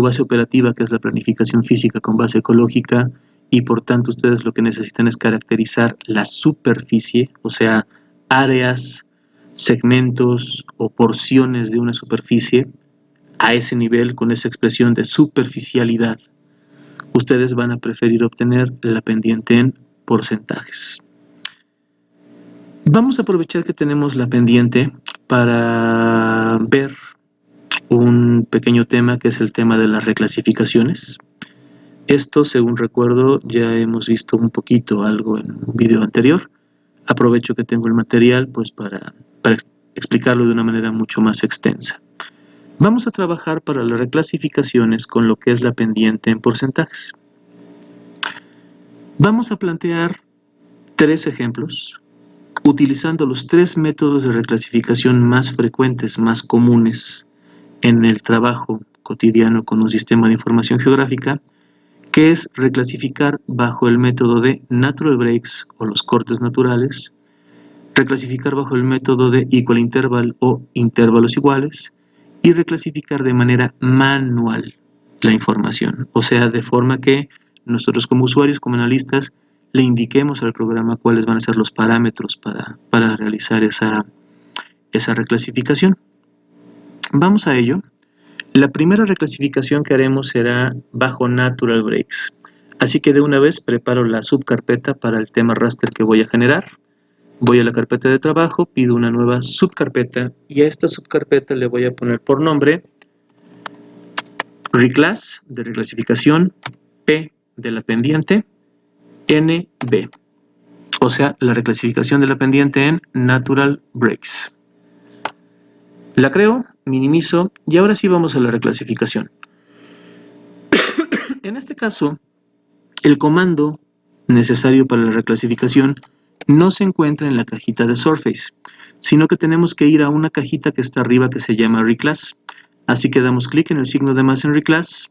base operativa, que es la planificación física con base ecológica, y por tanto ustedes lo que necesitan es caracterizar la superficie, o sea, áreas, segmentos o porciones de una superficie a ese nivel, con esa expresión de superficialidad. Ustedes van a preferir obtener la pendiente en porcentajes. Vamos a aprovechar que tenemos la pendiente para ver un pequeño tema que es el tema de las reclasificaciones. Esto, según recuerdo, ya hemos visto un poquito algo en un video anterior. Aprovecho que tengo el material pues para explicarlo de una manera mucho más extensa. Vamos a trabajar para las reclasificaciones con lo que es la pendiente en porcentajes. Vamos a plantear 3 ejemplos utilizando los 3 métodos de reclasificación más frecuentes, más comunes en el trabajo cotidiano con un sistema de información geográfica, que es reclasificar bajo el método de natural breaks o los cortes naturales, reclasificar bajo el método de equal interval o intervalos iguales y reclasificar de manera manual la información, o sea, de forma que nosotros como usuarios, como analistas, le indiquemos al programa cuáles van a ser los parámetros para realizar esa reclasificación. Vamos a ello. La primera reclasificación que haremos será bajo natural breaks. Así que de una vez preparo la subcarpeta para el tema raster que voy a generar. Voy a la carpeta de trabajo, pido una nueva subcarpeta y a esta subcarpeta le voy a poner por nombre reclass de reclasificación, P de la pendiente, NB. O sea, la reclasificación de la pendiente en natural breaks. La creo, minimizo y ahora sí vamos a la reclasificación. En este caso, el comando necesario para la reclasificación no se encuentra en la cajita de Surface, sino que tenemos que ir a una cajita que está arriba que se llama Reclass. Así que damos clic en el signo de más en Reclass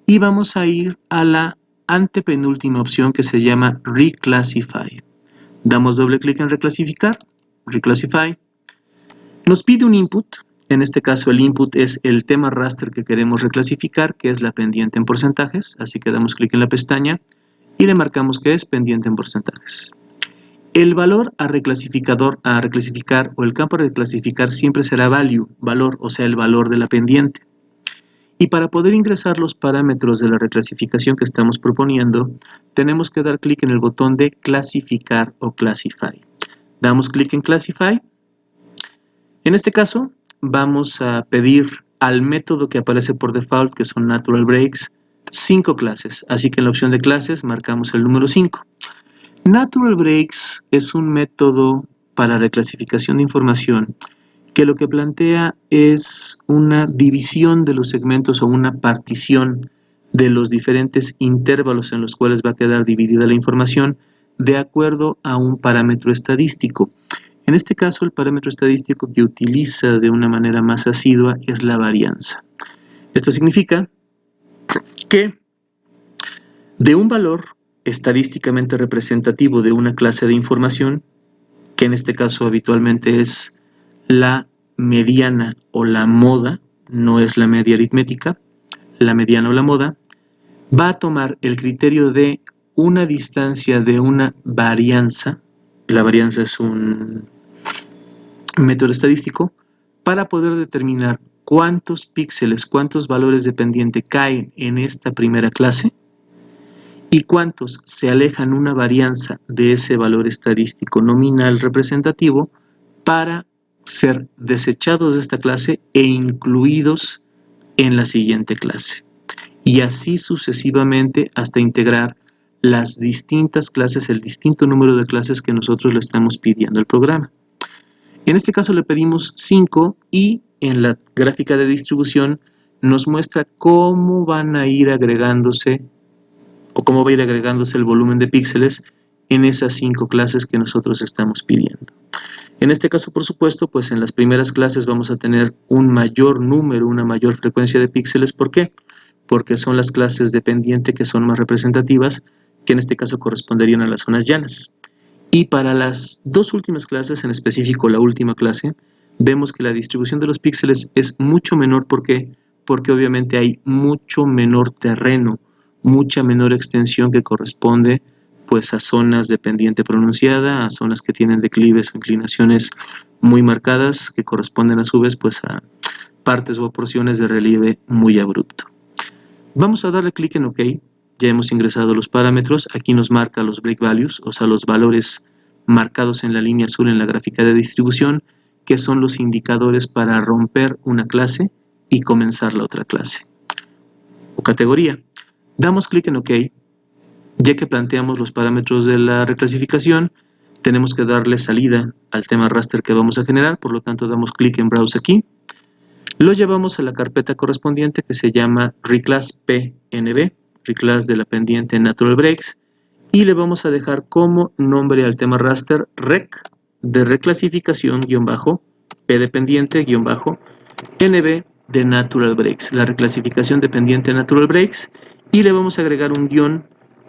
y vamos a ir a la antepenúltima opción que se llama Reclassify. Damos doble clic en Reclasificar, Reclassify. Nos pide un input. En este caso el input es el tema raster que queremos reclasificar, que es la pendiente en porcentajes, así que damos clic en la pestaña y le marcamos que es pendiente en porcentajes. El valor a reclasificar o el campo a reclasificar siempre será valor, o sea el valor de la pendiente. Y para poder ingresar los parámetros de la reclasificación que estamos proponiendo, tenemos que dar clic en el botón de clasificar o classify. Damos clic en classify. En este caso, vamos a pedir al método que aparece por default, que son natural breaks, 5 clases. Así que en la opción de clases marcamos el número 5. Natural breaks es un método para reclasificación de información que lo que plantea es una división de los segmentos o una partición de los diferentes intervalos en los cuales va a quedar dividida la información de acuerdo a un parámetro estadístico. En este caso, el parámetro estadístico que utiliza de una manera más asidua es la varianza. Esto significa que de un valor estadísticamente representativo de una clase de información, que en este caso habitualmente es la mediana o la moda, no es la media aritmética, la mediana o la moda, va a tomar el criterio de una distancia de una varianza, la varianza es un método estadístico, para poder determinar cuántos píxeles, cuántos valores de pendiente caen en esta primera clase y cuántos se alejan una varianza de ese valor estadístico nominal representativo para ser desechados de esta clase e incluidos en la siguiente clase. Y así sucesivamente hasta integrar las distintas clases, el distinto número de clases que nosotros le estamos pidiendo al programa. En este caso le pedimos 5 y en la gráfica de distribución nos muestra cómo van a ir agregándose o cómo va a ir agregándose el volumen de píxeles en esas 5 clases que nosotros estamos pidiendo. En este caso, por supuesto, pues en las primeras clases vamos a tener un mayor número, una mayor frecuencia de píxeles. ¿Por qué? Porque son las clases de pendiente que son más representativas, que en este caso corresponderían a las zonas llanas. Y para las dos últimas clases, en específico la última clase, vemos que la distribución de los píxeles es mucho menor. ¿Por qué? Porque obviamente hay mucho menor terreno, mucha menor extensión que corresponde pues a zonas de pendiente pronunciada, a zonas que tienen declives o inclinaciones muy marcadas, que corresponden a su vez pues a partes o porciones de relieve muy abrupto. Vamos a darle clic en OK. Ya hemos ingresado los parámetros. Aquí nos marca los break values, o sea, los valores marcados en la línea azul en la gráfica de distribución, que son los indicadores para romper una clase y comenzar la otra clase o categoría. Damos clic en OK. Ya que planteamos los parámetros de la reclasificación, tenemos que darle salida al tema raster que vamos a generar, por lo tanto damos clic en Browse aquí. Lo llevamos a la carpeta correspondiente que se llama reclass PNB, reclass de la pendiente Natural Breaks, y le vamos a dejar como nombre al tema raster rec de reclasificación P de pendiente NB de Natural Breaks, la reclasificación de pendiente Natural Breaks, y le vamos a agregar un guión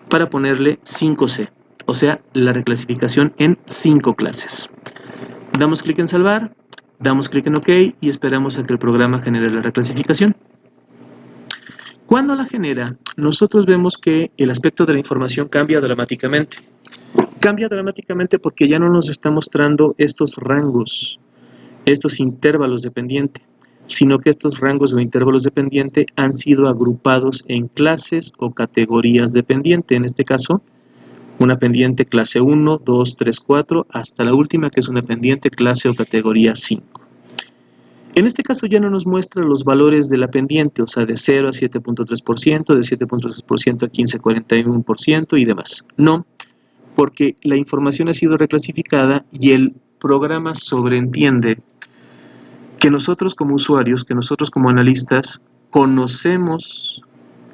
para ponerle 5C, o sea, la reclasificación en 5 clases. Damos clic en salvar, damos clic en OK y esperamos a que el programa genere la reclasificación. Cuando la genera, nosotros vemos que el aspecto de la información cambia dramáticamente. Cambia dramáticamente porque ya no nos está mostrando estos rangos, estos intervalos de pendiente, sino que estos rangos o intervalos de pendiente han sido agrupados en clases o categorías de pendiente. En este caso, una pendiente clase 1, 2, 3, 4, hasta la última que es una pendiente clase o categoría 5. En este caso ya no nos muestra los valores de la pendiente, o sea, de 0 a 7.3%, de 7.3% a 15.41% y demás. No, porque la información ha sido reclasificada y el programa sobreentiende que nosotros como usuarios, que nosotros como analistas, conocemos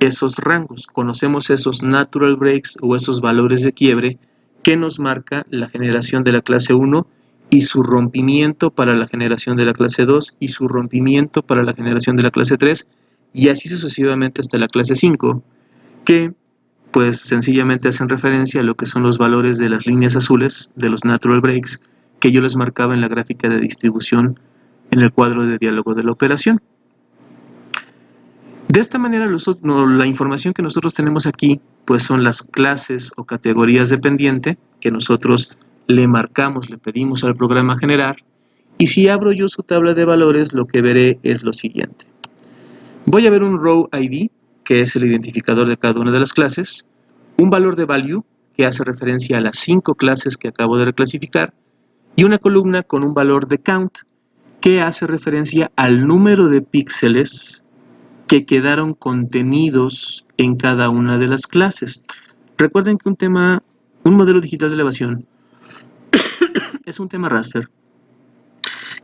esos rangos, conocemos esos natural breaks o esos valores de quiebre que nos marca la generación de la clase 1 y su rompimiento para la generación de la clase 2 y su rompimiento para la generación de la clase 3 y así sucesivamente hasta la clase 5, que pues sencillamente hacen referencia a lo que son los valores de las líneas azules de los natural breaks que yo les marcaba en la gráfica de distribución en el cuadro de diálogo de la operación. De esta manera, la información que nosotros tenemos aquí, pues son las clases o categorías de pendiente que nosotros le marcamos, le pedimos al programa generar, y si abro yo su tabla de valores, lo que veré es lo siguiente. Voy a ver un row ID, que es el identificador de cada una de las clases, un valor de value, que hace referencia a las 5 clases que acabo de reclasificar, y una columna con un valor de count, que hace referencia al número de píxeles que quedaron contenidos en cada una de las clases. Recuerden que un modelo digital de elevación es un tema raster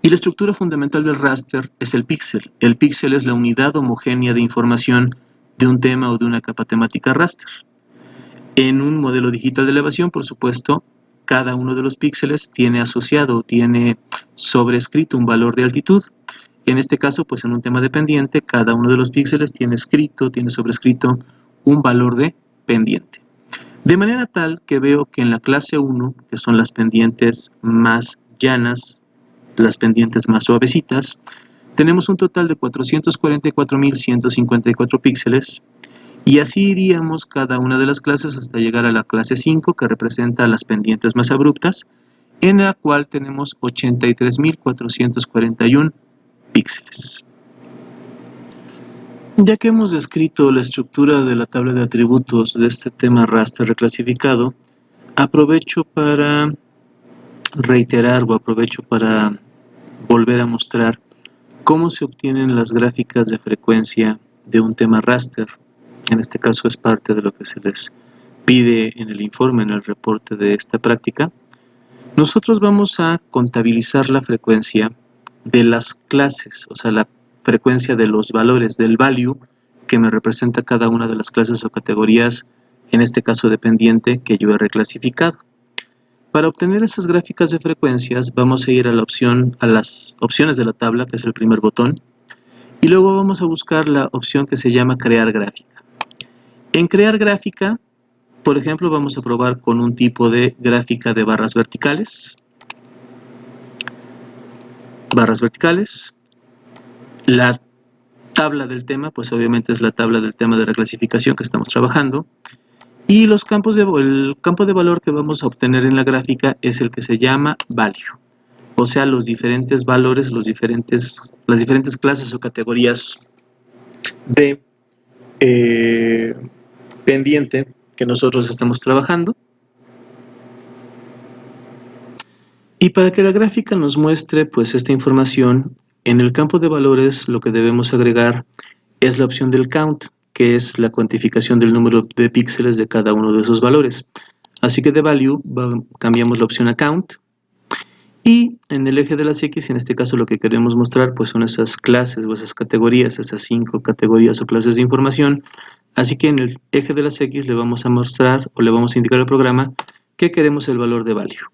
y la estructura fundamental del raster es el píxel. El píxel es la unidad homogénea de información de un tema o de una capa temática raster. En un modelo digital de elevación, por supuesto, cada uno de los píxeles tiene asociado, tiene sobrescrito un valor de altitud. En este caso, pues en un tema de pendiente, cada uno de los píxeles tiene sobrescrito un valor de pendiente. De manera tal que veo que en la clase 1, que son las pendientes más llanas, las pendientes más suavecitas, tenemos un total de 444.154 píxeles, y así iríamos cada una de las clases hasta llegar a la clase 5, que representa las pendientes más abruptas, en la cual tenemos 83.441 píxeles. Ya que hemos descrito la estructura de la tabla de atributos de este tema raster reclasificado, aprovecho para reiterar o aprovecho para volver a mostrar cómo se obtienen las gráficas de frecuencia de un tema raster. En este caso es parte de lo que se les pide en el informe, en el reporte de esta práctica. Nosotros vamos a contabilizar la frecuencia de las clases, o sea, la frecuencia de los valores del value que me representa cada una de las clases o categorías, en este caso dependiente, que yo he reclasificado. Para obtener esas gráficas de frecuencias vamos a ir a las opciones de la tabla, que es el primer botón, y luego vamos a buscar la opción que se llama crear gráfica. En crear gráfica, por ejemplo, vamos a probar con un tipo de gráfica de barras verticales. La tabla del tema, pues obviamente es la tabla del tema de reclasificación que estamos trabajando. Y el campo de valor que vamos a obtener en la gráfica es el que se llama value. O sea, los diferentes valores, las diferentes clases o categorías de pendiente que nosotros estamos trabajando. Y para que la gráfica nos muestre pues esta información, en el campo de valores lo que debemos agregar es la opción del count, que es la cuantificación del número de píxeles de cada uno de esos valores. Así que de value cambiamos la opción a count, y en el eje de las X, en este caso lo que queremos mostrar pues son esas clases o esas categorías, esas 5 categorías o clases de información. Así que en el eje de las X le vamos a mostrar o le vamos a indicar al programa que queremos el valor de value.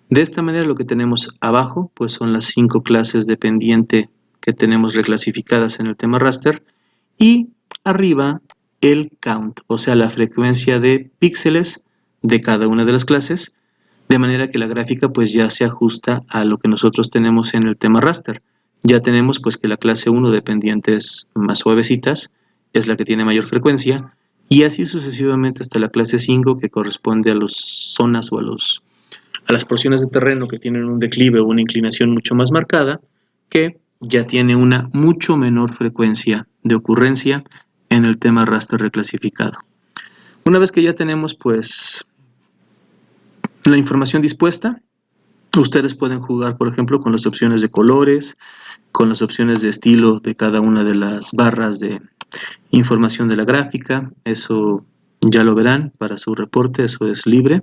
De esta manera lo que tenemos abajo pues son las 5 clases de pendiente que tenemos reclasificadas en el tema raster, y arriba el count, o sea la frecuencia de píxeles de cada una de las clases, de manera que la gráfica pues ya se ajusta a lo que nosotros tenemos en el tema raster. Ya tenemos pues que la clase 1 de pendientes más suavecitas es la que tiene mayor frecuencia, y así sucesivamente hasta la clase 5, que corresponde a las zonas o a las porciones de terreno que tienen un declive o una inclinación mucho más marcada, que ya tiene una mucho menor frecuencia de ocurrencia en el tema raster reclasificado. Una vez que ya tenemos pues la información dispuesta, ustedes pueden jugar, por ejemplo, con las opciones de colores, con las opciones de estilo de cada una de las barras de información de la gráfica. Eso ya lo verán para su reporte, eso es libre.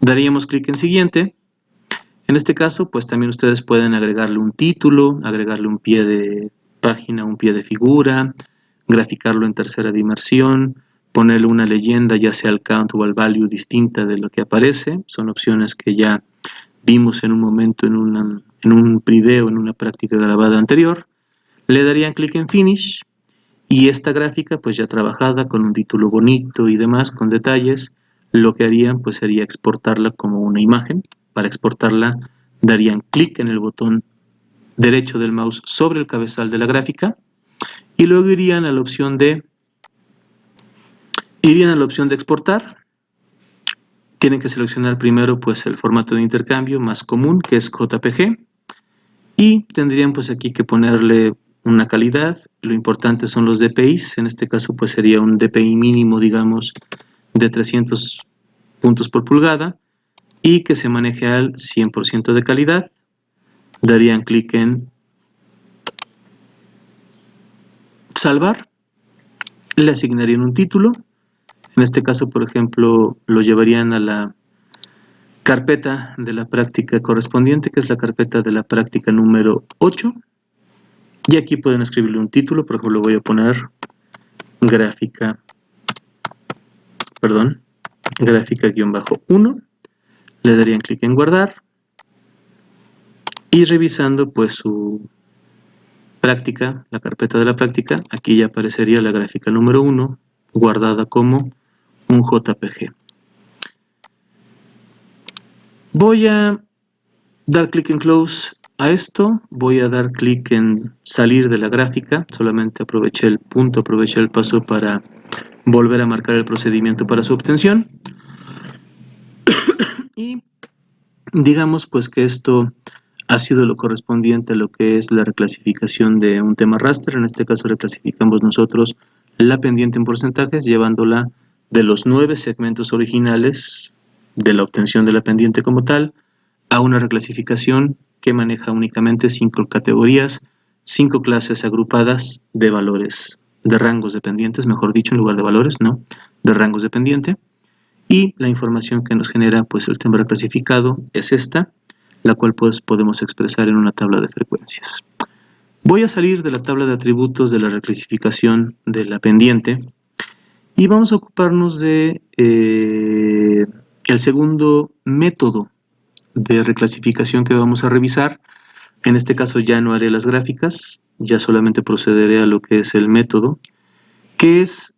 Daríamos clic en siguiente. En este caso, pues también ustedes pueden agregarle un título, agregarle un pie de página, un pie de figura, graficarlo en tercera dimensión, ponerle una leyenda, ya sea al count o al value distinta de lo que aparece. Son opciones que ya vimos en un momento en un video, en una práctica grabada anterior. Le darían clic en Finish, y esta gráfica pues ya trabajada con un título bonito y demás, con detalles, lo que harían pues sería exportarla como una imagen. Para exportarla darían clic en el botón derecho del mouse sobre el cabezal de la gráfica, y luego irían a la opción de exportar. Tienen que seleccionar primero pues el formato de intercambio más común, que es JPG, y tendrían pues aquí que ponerle una calidad. Lo importante son los DPIs. En este caso pues sería un DPI mínimo, digamos, de 300 puntos por pulgada, y que se maneje al 100% de calidad. Darían clic en salvar, le asignarían un título. En este caso, por ejemplo, lo llevarían a la carpeta de la práctica correspondiente, que es la carpeta de la práctica número 8, y aquí pueden escribirle un título. Por ejemplo, voy a poner gráfica-1, le darían clic en guardar, y revisando pues su práctica, la carpeta de la práctica, aquí ya aparecería la gráfica número 1, guardada como un JPG. Voy a dar clic en Close a esto, voy a dar clic en salir de la gráfica, solamente aproveché el punto, aproveché el paso para volver a marcar el procedimiento para su obtención. Y digamos pues que esto ha sido lo correspondiente a lo que es la reclasificación de un tema raster. En este caso reclasificamos nosotros la pendiente en porcentajes, llevándola de los 9 segmentos originales de la obtención de la pendiente como tal, a una reclasificación que maneja únicamente 5 categorías, 5 clases agrupadas de valores, de rangos de pendientes, mejor dicho, en lugar de valores, ¿no? De rangos de pendiente. Y la información que nos genera pues el tema reclasificado es esta, la cual pues podemos expresar en una tabla de frecuencias. Voy a salir de la tabla de atributos de la reclasificación de la pendiente y vamos a ocuparnos de el segundo método de reclasificación que vamos a revisar. En este caso ya no haré las gráficas, ya solamente procederé a lo que es el método, que es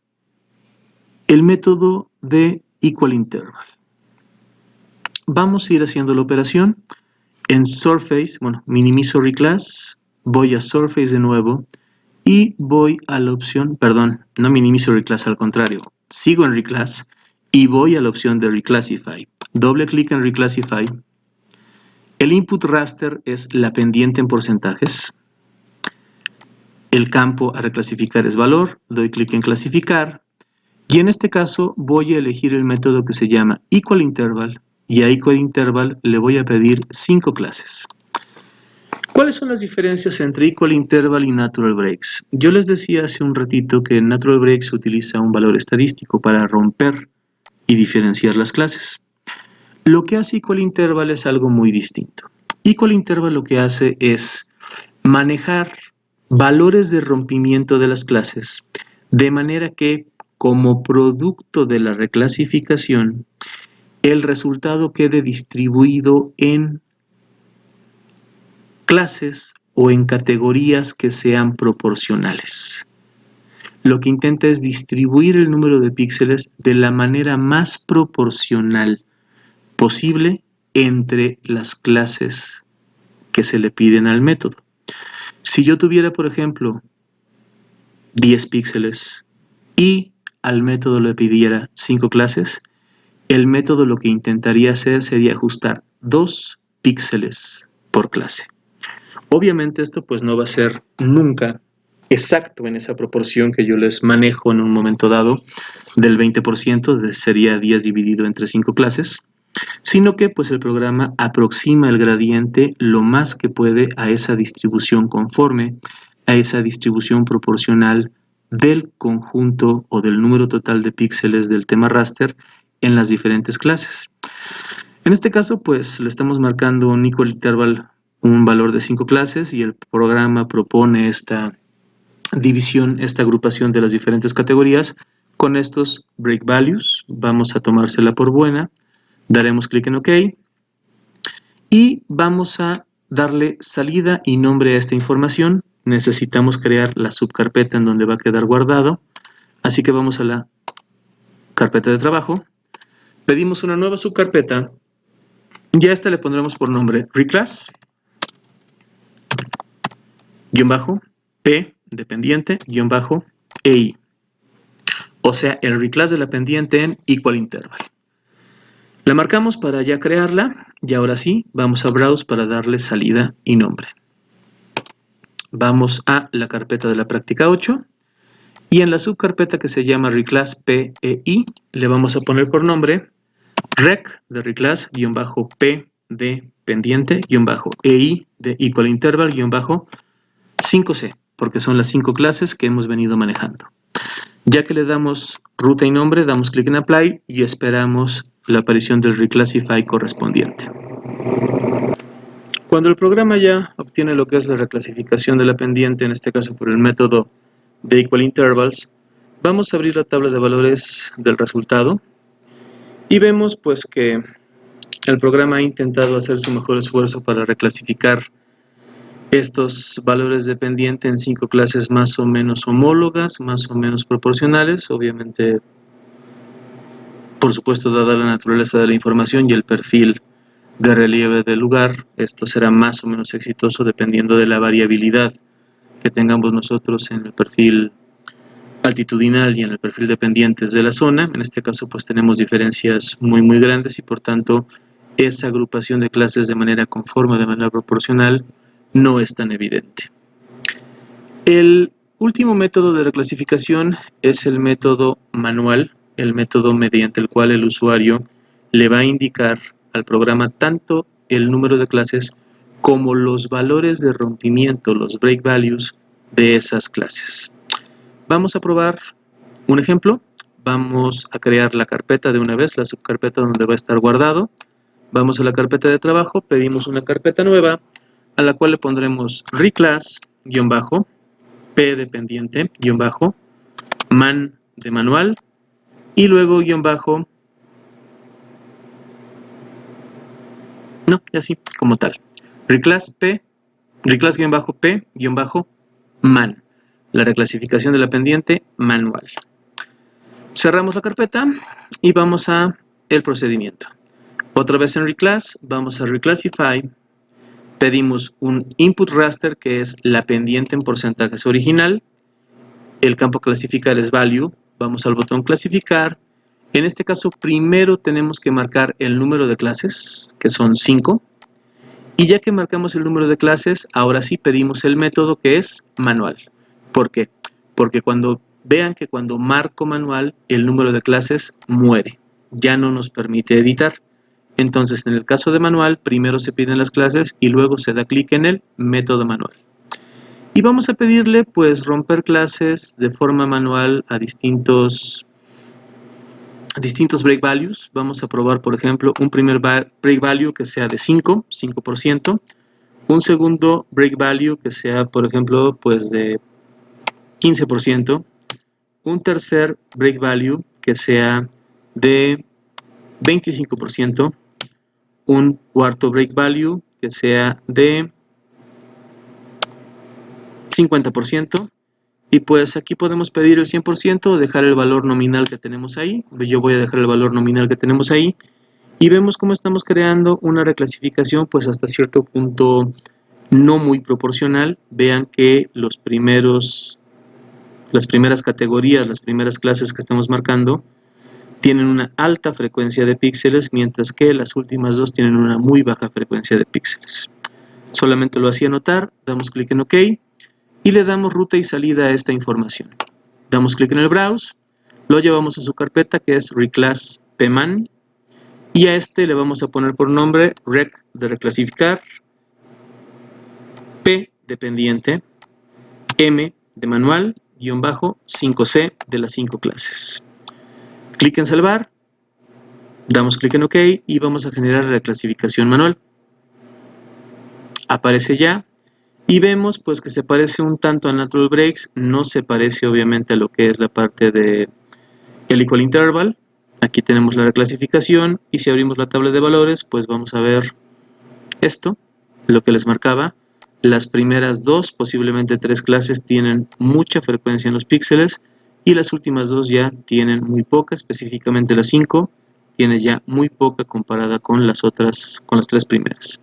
el método de Equal Interval. Vamos a ir haciendo la operación. En Surface, bueno, minimizo Reclass, voy a Surface de nuevo y voy a la opción, perdón, no minimizo Reclass, al contrario, sigo en Reclass y voy a la opción de Reclassify. Doble clic en Reclassify. El input raster es la pendiente en porcentajes. El campo a reclasificar es valor, doy clic en clasificar y en este caso voy a elegir el método que se llama Equal Interval y a Equal Interval le voy a pedir 5 clases. ¿Cuáles son las diferencias entre Equal Interval y Natural Breaks? Yo les decía hace un ratito que en Natural Breaks se utiliza un valor estadístico para romper y diferenciar las clases. Lo que hace Equal Interval es algo muy distinto. Equal Interval lo que hace es manejar valores de rompimiento de las clases de manera que como producto de la reclasificación el resultado quede distribuido en clases o en categorías que sean proporcionales. Lo que intenta es distribuir el número de píxeles de la manera más proporcional posible entre las clases que se le piden al método. Si yo tuviera, por ejemplo, 10 píxeles y al método le pidiera 5 clases, el método lo que intentaría hacer sería ajustar 2 píxeles por clase. Obviamente esto pues no va a ser nunca exacto en esa proporción que yo les manejo en un momento dado del 20%, sería 10 dividido entre 5 clases, sino que pues el programa aproxima el gradiente lo más que puede a esa distribución conforme, a esa distribución proporcional del conjunto o del número total de píxeles del tema raster en las diferentes clases. En este caso pues le estamos marcando un equal interval, un valor de 5 clases y el programa propone esta división, esta agrupación de las diferentes categorías con estos break values. Vamos a tomársela por buena, daremos clic en OK y vamos a darle salida y nombre a esta información. Necesitamos crear la subcarpeta en donde va a quedar guardado, así que vamos a la carpeta de trabajo, pedimos una nueva subcarpeta y a esta le pondremos por nombre reclass P de pendiente EI, o sea el reclass de la pendiente en Equal Interval. La marcamos para ya crearla y ahora sí vamos a Browse para darle salida y nombre. Vamos a la carpeta de la práctica 8 y en la subcarpeta que se llama reclass PEI le vamos a poner por nombre rec de reclass P de pendiente EI de Equal Interval 5C, porque son las 5 clases que hemos venido manejando. Ya que le damos ruta y nombre, damos clic en Apply y esperamos la aparición del Reclassify correspondiente. Cuando el programa ya obtiene lo que es la reclasificación de la pendiente, en este caso por el método de Equal Intervals, vamos a abrir la tabla de valores del resultado y vemos pues que el programa ha intentado hacer su mejor esfuerzo para reclasificar Estos valores de pendiente en 5 clases más o menos homólogas, más o menos proporcionales, obviamente, por supuesto, dada la naturaleza de la información y el perfil de relieve del lugar, esto será más o menos exitoso dependiendo de la variabilidad que tengamos nosotros en el perfil altitudinal y en el perfil de pendientes de la zona. En este caso pues tenemos diferencias muy grandes y por tanto esa agrupación de clases de manera conforme, de manera proporcional, no es tan evidente. El último método de reclasificación es el método manual, el método mediante el cual el usuario le va a indicar al programa tanto el número de clases como los valores de rompimiento, los break values de esas clases. Vamos a probar un ejemplo. Vamos a crear la carpeta de una vez, la subcarpeta donde va a estar guardado. Vamos a la carpeta de trabajo, pedimos una carpeta nueva a la cual le pondremos reclass, P de pendiente, man de manual y luego y así como tal. Reclass P, man. La reclasificación de la pendiente manual. Cerramos la carpeta y vamos a el procedimiento. Otra vez en reclass, vamos a reclassify, pedimos un input raster que es la pendiente en porcentajes original, el campo clasificar es value, vamos al botón clasificar, en este caso primero tenemos que marcar el número de clases, que son 5, y ya que marcamos el número de clases, ahora sí pedimos el método que es manual. ¿Por qué? Porque vean que cuando marco manual, el número de clases muere, ya no nos permite editar. Entonces, en el caso de manual, primero se piden las clases y luego se da clic en el método manual. Y vamos a pedirle, pues, romper clases de forma manual a distintos break values. Vamos a probar, por ejemplo, un primer break value que sea de 5%, un segundo break value que sea, por ejemplo, pues de 15%, un tercer break value que sea de 25%, un cuarto break value que sea de 50%, y pues aquí podemos pedir el 100% o dejar el valor nominal que tenemos ahí. Yo voy a dejar el valor nominal que tenemos ahí y vemos cómo estamos creando una reclasificación pues hasta cierto punto no muy proporcional. Vean que las primeras categorías, las primeras clases que estamos marcando tienen una alta frecuencia de píxeles, mientras que las últimas dos tienen una muy baja frecuencia de píxeles. Solamente lo hacía notar, damos clic en OK y le damos ruta y salida a esta información. Damos clic en el Browse, lo llevamos a su carpeta que es reclass pman y a este le vamos a poner por nombre rec de reclasificar, P de pendiente, M de manual, -5C de las 5 clases. Clic en salvar, damos clic en OK y vamos a generar la clasificación manual. Aparece ya y vemos pues que se parece un tanto a Natural Breaks, no se parece obviamente a lo que es la parte de el equal interval. Aquí tenemos la reclasificación y si abrimos la tabla de valores pues vamos a ver esto, lo que les marcaba. Las primeras dos, posiblemente 3 clases tienen mucha frecuencia en los píxeles y las últimas dos ya tienen muy poca, específicamente la 5 tiene ya muy poca comparada con las 3 primeras.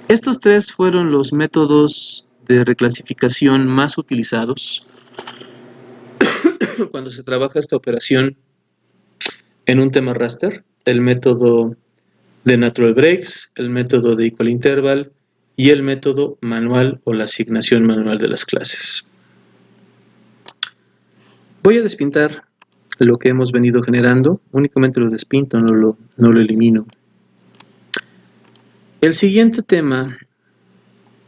Estos 3 fueron los métodos de reclasificación más utilizados cuando se trabaja esta operación en un tema raster: el método de Natural Breaks, el método de Equal Interval y el método manual o la asignación manual de las clases. Voy a despintar lo que hemos venido generando, únicamente lo despinto, no lo elimino. El siguiente tema,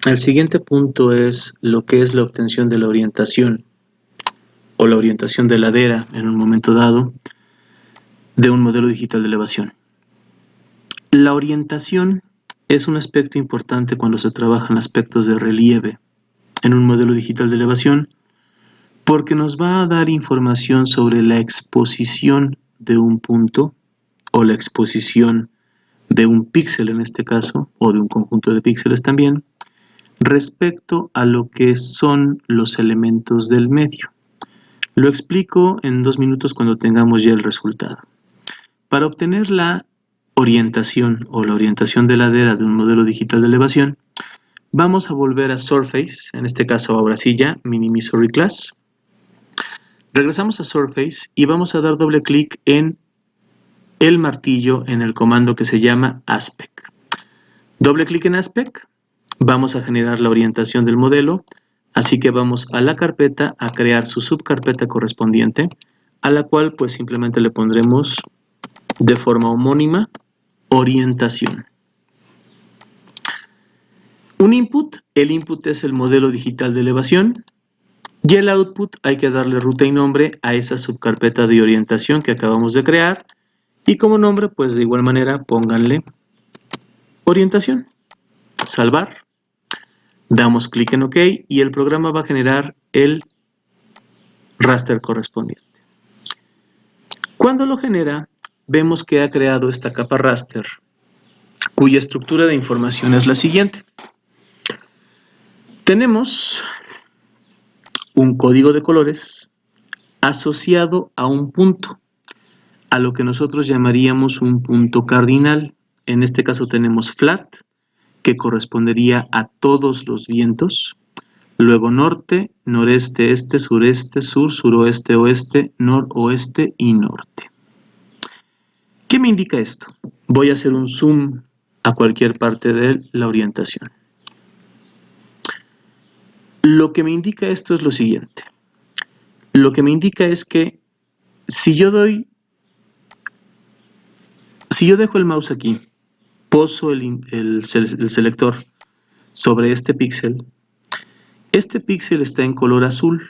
el siguiente punto es lo que es la obtención de la orientación o la orientación de ladera en un momento dado de un modelo digital de elevación. La orientación es un aspecto importante cuando se trabajan aspectos de relieve en un modelo digital de elevación porque nos va a dar información sobre la exposición de un punto o la exposición de un píxel en este caso, o de un conjunto de píxeles también, respecto a lo que son los elementos del medio. Lo explico en 2 minutos cuando tengamos ya el resultado. Para obtener la orientación o la orientación de ladera de un modelo digital de elevación, vamos a volver a Surface, en este caso ahora sí ya, Minimize Class. Regresamos a Surface y vamos a dar doble clic en el martillo en el comando que se llama Aspect. Doble clic en Aspect, vamos a generar la orientación del modelo, así que vamos a la carpeta a crear su subcarpeta correspondiente, a la cual pues simplemente le pondremos de forma homónima orientación. Un input, el input es el modelo digital de elevación, y el output hay que darle ruta y nombre a esa subcarpeta de orientación que acabamos de crear, y como nombre pues de igual manera pónganle orientación. Salvar, damos clic en OK y el programa va a generar el raster correspondiente. Cuando lo genera, vemos que ha creado esta capa raster, cuya estructura de información es la siguiente. Tenemos un código de colores asociado a un punto, a lo que nosotros llamaríamos un punto cardinal. En este caso tenemos flat, que correspondería a todos los vientos. Luego norte, noreste, este, sureste, sur, suroeste, oeste, noroeste y norte. ¿Qué me indica esto? Voy a hacer un zoom a cualquier parte de la orientación. Lo que me indica esto es lo siguiente. Lo que me indica es que si yo dejo el mouse aquí, poso el selector sobre este píxel está en color azul,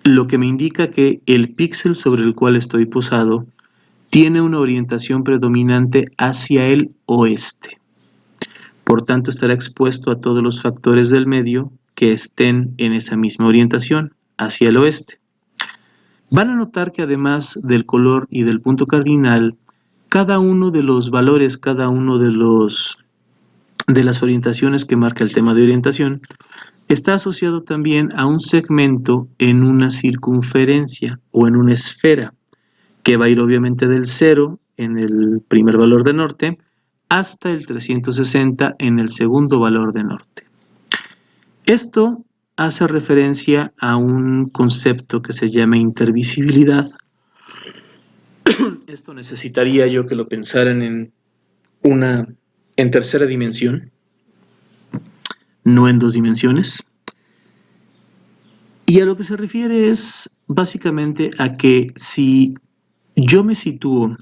lo que me indica que el píxel sobre el cual estoy posado tiene una orientación predominante hacia el oeste. Por tanto, estará expuesto a todos los factores del medio que estén en esa misma orientación, hacia el oeste. Van a notar que además del color y del punto cardinal, cada uno de los valores, cada uno de las orientaciones que marca el tema de orientación, está asociado también a un segmento en una circunferencia o en una esfera, que va a ir obviamente del 0 en el primer valor de norte hasta el 360 en el segundo valor de norte. Esto hace referencia a un concepto que se llama intervisibilidad. Esto necesitaría yo que lo pensaran en tercera dimensión, no en 2 dimensiones. Y a lo que se refiere es básicamente a que si yo me sitúo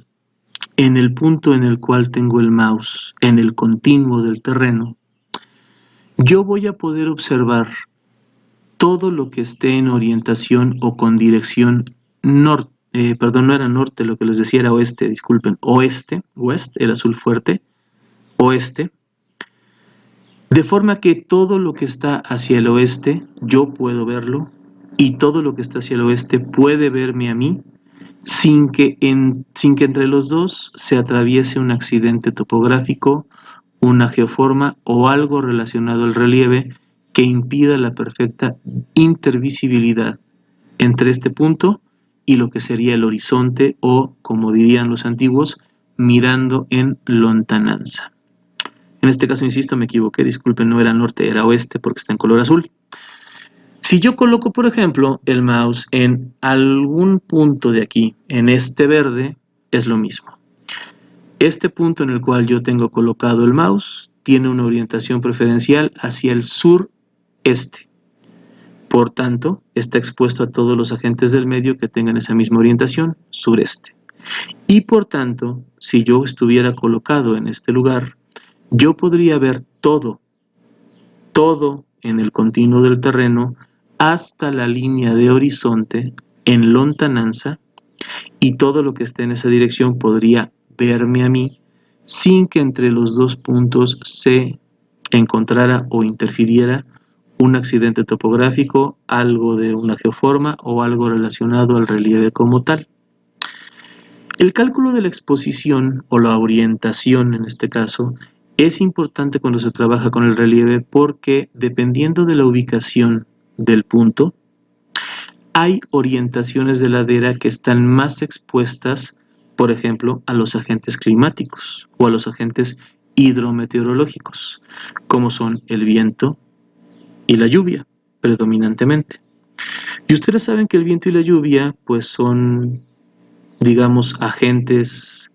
en el punto en el cual tengo el mouse, en el continuo del terreno, yo voy a poder observar todo lo que esté en orientación o con dirección norte, perdón, no era norte, lo que les decía era oeste, disculpen, oeste, west, el azul fuerte, oeste, de forma que todo lo que está hacia el oeste, yo puedo verlo, y todo lo que está hacia el oeste puede verme a mí, sin que entre los dos se atraviese un accidente topográfico, una geoforma o algo relacionado al relieve que impida la perfecta intervisibilidad entre este punto y lo que sería el horizonte o, como dirían los antiguos, mirando en lontananza. En este caso, insisto, me equivoqué, disculpen, no era norte, era oeste porque está en color azul. Si yo coloco, por ejemplo, el mouse en algún punto de aquí, en este verde, es lo mismo. Este punto en el cual yo tengo colocado el mouse tiene una orientación preferencial hacia el sureste. Por tanto, está expuesto a todos los agentes del medio que tengan esa misma orientación, sureste. Y por tanto, si yo estuviera colocado en este lugar, yo podría ver todo en el continuo del terreno hasta la línea de horizonte en lontananza, y todo lo que esté en esa dirección podría verme a mí sin que entre los dos puntos se encontrara o interfiriera un accidente topográfico, algo de una geoforma o algo relacionado al relieve como tal. El cálculo de la exposición o la orientación en este caso Es importante cuando se trabaja con el relieve porque dependiendo de la ubicación del punto, hay orientaciones de ladera que están más expuestas, por ejemplo, a los agentes climáticos o a los agentes hidrometeorológicos, como son el viento y la lluvia, predominantemente. Y ustedes saben que el viento y la lluvia, pues son, digamos, agentes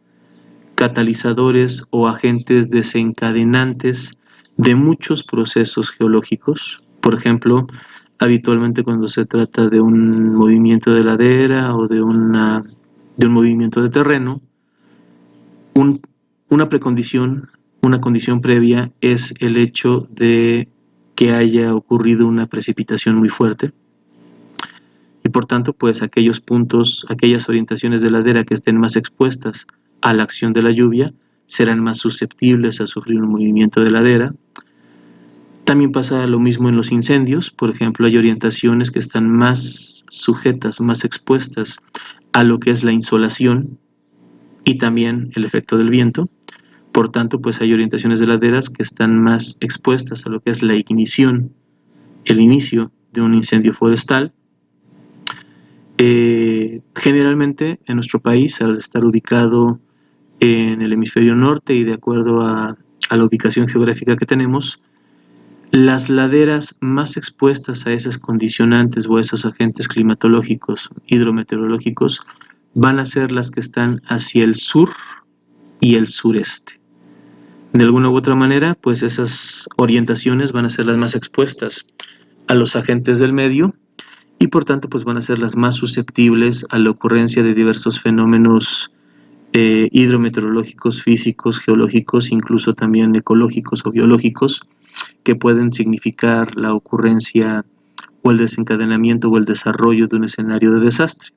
catalizadores o agentes desencadenantes de muchos procesos geológicos. Por ejemplo, habitualmente cuando se trata de un movimiento de ladera o de un movimiento de terreno, una precondición, una condición previa es el hecho de que haya ocurrido una precipitación muy fuerte y por tanto pues aquellos puntos, aquellas orientaciones de ladera que estén más expuestas a la acción de la lluvia serán más susceptibles a sufrir un movimiento de ladera. También pasa lo mismo en los incendios, por ejemplo, hay orientaciones que están más sujetas, más expuestas a lo que es la insolación y también el efecto del viento. Por tanto, pues hay orientaciones de laderas que están más expuestas a lo que es la ignición, el inicio de un incendio forestal. Generalmente en nuestro país, al estar ubicado en el hemisferio norte y de acuerdo a la ubicación geográfica que tenemos, las laderas más expuestas a esas condicionantes o a esos agentes climatológicos, hidrometeorológicos, van a ser las que están hacia el sur y el sureste. De alguna u otra manera, pues esas orientaciones van a ser las más expuestas a los agentes del medio y por tanto pues van a ser las más susceptibles a la ocurrencia de diversos fenómenos hidrometeorológicos, físicos, geológicos, incluso también ecológicos o biológicos, que pueden significar la ocurrencia o el desencadenamiento o el desarrollo de un escenario de desastre.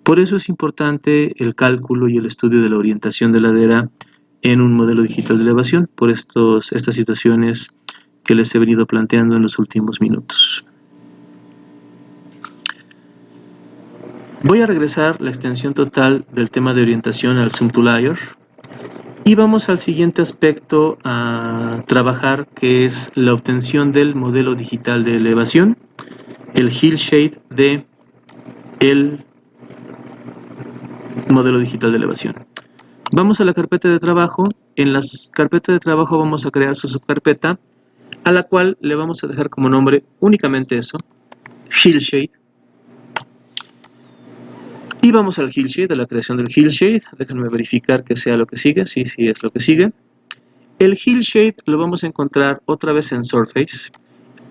Por eso es importante el cálculo y el estudio de la orientación de ladera en un modelo digital de elevación, por estas situaciones que les he venido planteando en los últimos minutos. Voy a regresar la extensión total del tema de orientación al Zoom to Layer y vamos al siguiente aspecto a trabajar, que es la obtención del modelo digital de elevación, el Hillshade de el modelo digital de elevación. Vamos a la carpeta de trabajo. En la carpeta de trabajo vamos a crear su subcarpeta, a la cual le vamos a dejar como nombre únicamente eso, Hillshade. Y vamos al Hillshade, a la creación del Hillshade. Déjenme verificar que sea lo que sigue. Sí, sí es lo que sigue. El Hillshade lo vamos a encontrar otra vez en Surface.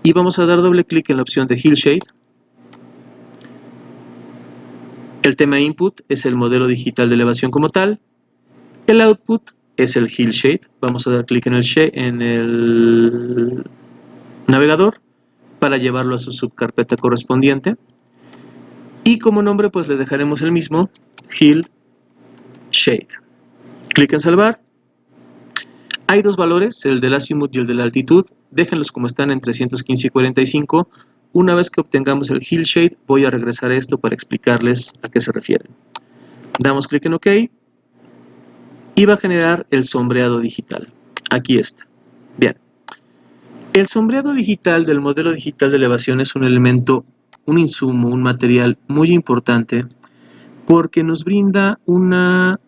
Y vamos a dar doble clic en la opción de Hillshade. El tema input es el modelo digital de elevación como tal. El output es el Hillshade. Vamos a dar clic en el navegador para llevarlo a su subcarpeta correspondiente. Y como nombre pues le dejaremos el mismo, Hillshade. Clic en salvar. Hay dos valores, el del azimut y el de la altitud. Déjenlos como están en 315 y 45. Una vez que obtengamos el Hillshade, voy a regresar a esto para explicarles a qué se refieren. Damos clic en OK y va a generar el sombreado digital. Aquí está. Bien. El sombreado digital del modelo digital de elevación es un elemento, un insumo, un material muy importante porque nos brinda una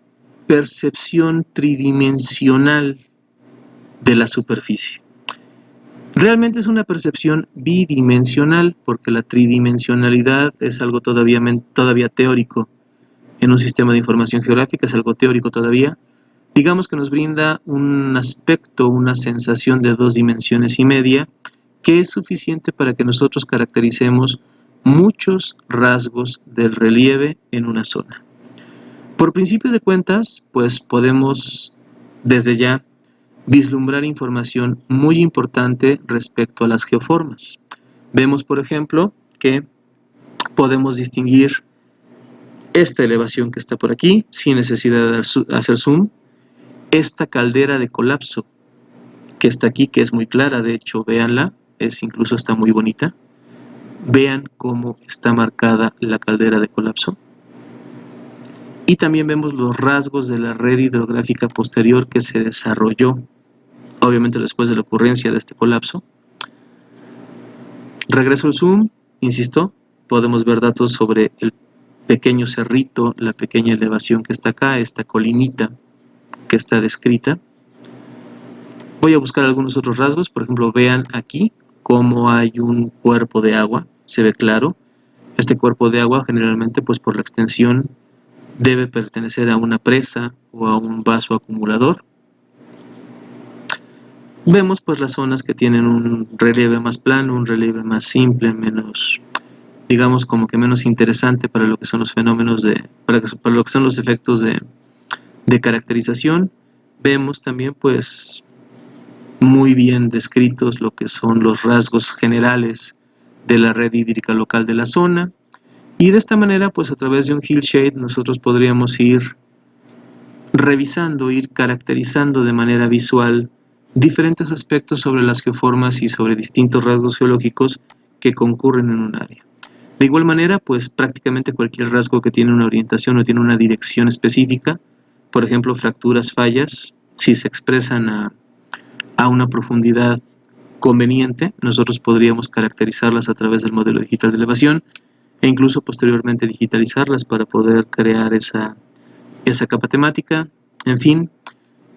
percepción tridimensional de la superficie. Realmente es una percepción bidimensional porque la tridimensionalidad es algo todavía teórico en un sistema de información geográfica, es algo teórico todavía. Digamos que nos brinda un aspecto, una sensación de 2 dimensiones y media, que es suficiente para que nosotros caractericemos muchos rasgos del relieve en una zona. Por principio de cuentas, pues podemos desde ya vislumbrar información muy importante respecto a las geoformas. Vemos, por ejemplo, que podemos distinguir esta elevación que está por aquí, sin necesidad de hacer zoom, esta caldera de colapso que está aquí, que es muy clara, de hecho, véanla, incluso está muy bonita. Vean cómo está marcada la caldera de colapso. Y también vemos los rasgos de la red hidrográfica posterior que se desarrolló obviamente después de la ocurrencia de este colapso. Regreso al zoom, insisto, podemos ver datos sobre el pequeño cerrito, la pequeña elevación que está acá, esta colinita que está descrita. Voy a buscar algunos otros rasgos, por ejemplo, vean aquí cómo hay un cuerpo de agua, se ve claro. Este cuerpo de agua generalmente, pues por la extensión, debe pertenecer a una presa o a un vaso acumulador. Vemos pues las zonas que tienen un relieve más plano, un relieve más simple, menos, digamos, como que menos interesante para lo que son los fenómenos para lo que son los efectos de caracterización. Vemos también pues muy bien descritos lo que son los rasgos generales de la red hídrica local de la zona, y de esta manera pues a través de un hillshade nosotros podríamos ir revisando, ir caracterizando de manera visual diferentes aspectos sobre las geoformas y sobre distintos rasgos geológicos que concurren en un área. De igual manera, pues prácticamente cualquier rasgo que tiene una orientación o tiene una dirección específica, por ejemplo, fracturas, fallas, si se expresan a una profundidad conveniente, nosotros podríamos caracterizarlas a través del modelo digital de elevación e incluso posteriormente digitalizarlas para poder crear esa capa temática. En fin,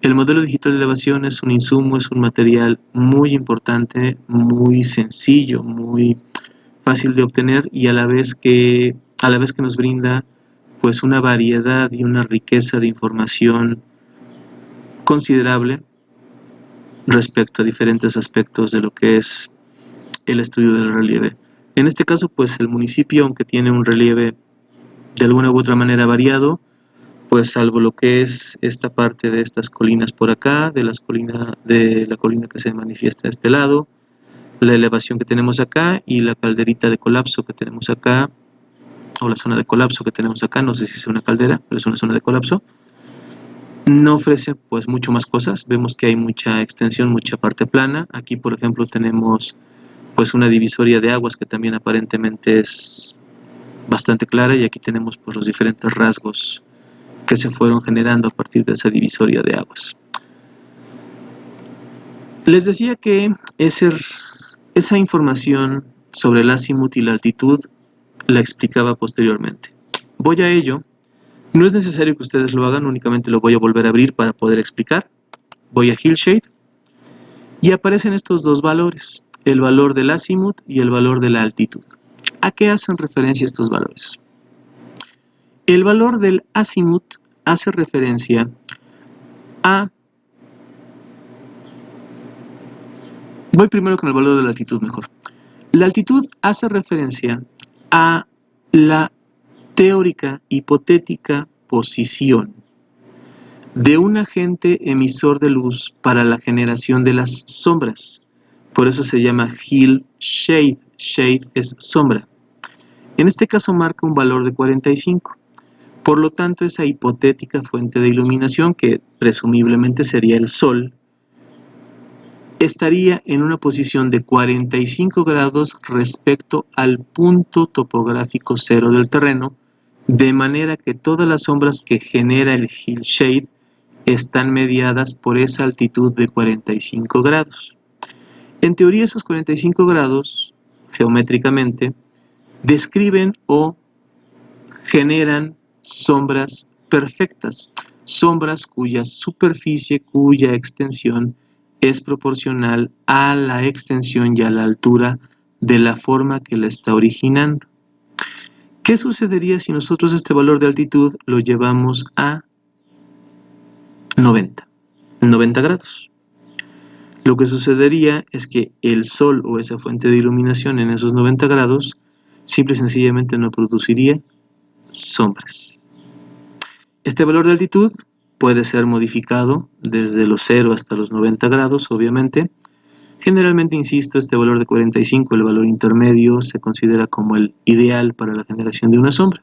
el modelo digital de elevación es un insumo, es un material muy importante, muy sencillo, muy fácil de obtener y a la vez que nos brinda pues una variedad y una riqueza de información considerable respecto a diferentes aspectos de lo que es el estudio del relieve. En este caso, pues el municipio, aunque tiene un relieve de alguna u otra manera variado, pues salvo lo que es esta parte de estas colinas por acá, de la colina que se manifiesta a este lado, la elevación que tenemos acá y la calderita de colapso que tenemos acá, o la zona de colapso que tenemos acá, no sé si es una caldera, pero es una zona de colapso, no ofrece pues mucho más cosas. Vemos que hay mucha extensión, mucha parte plana. Aquí por ejemplo tenemos pues una divisoria de aguas que también aparentemente es bastante clara, y aquí tenemos pues los diferentes rasgos que se fueron generando a partir de esa divisoria de aguas. Les decía que esa información sobre el azimut y la altitud la explicaba posteriormente. Voy a ello. No es necesario que ustedes lo hagan, únicamente lo voy a volver a abrir para poder explicar. Voy a Hillshade y aparecen estos dos valores, el valor del azimut y el valor de la altitud. ¿A qué hacen referencia estos valores? El valor del azimut hace referencia a... Voy primero con el valor de la altitud mejor. La altitud hace referencia a la teórica hipotética posición de un agente emisor de luz para la generación de las sombras. Por eso se llama Hillshade. Shade es sombra. En este caso marca un valor de 45. Por lo tanto, esa hipotética fuente de iluminación, que presumiblemente sería el Sol, estaría en una posición de 45 grados respecto al punto topográfico cero del terreno, de manera que todas las sombras que genera el hillshade están mediadas por esa altitud de 45 grados. En teoría, esos 45 grados, geométricamente, describen o generan sombras perfectas, sombras cuya superficie, cuya extensión es proporcional a la extensión y a la altura de la forma que la está originando. ¿Qué sucedería si nosotros este valor de altitud lo llevamos a 90 grados? Lo que sucedería es que el Sol o esa fuente de iluminación en esos 90 grados simple y sencillamente no produciría sombras. Este valor de altitud puede ser modificado desde los 0 hasta los 90 grados, obviamente. Generalmente, insisto, este valor de 45, el valor intermedio, se considera como el ideal para la generación de una sombra.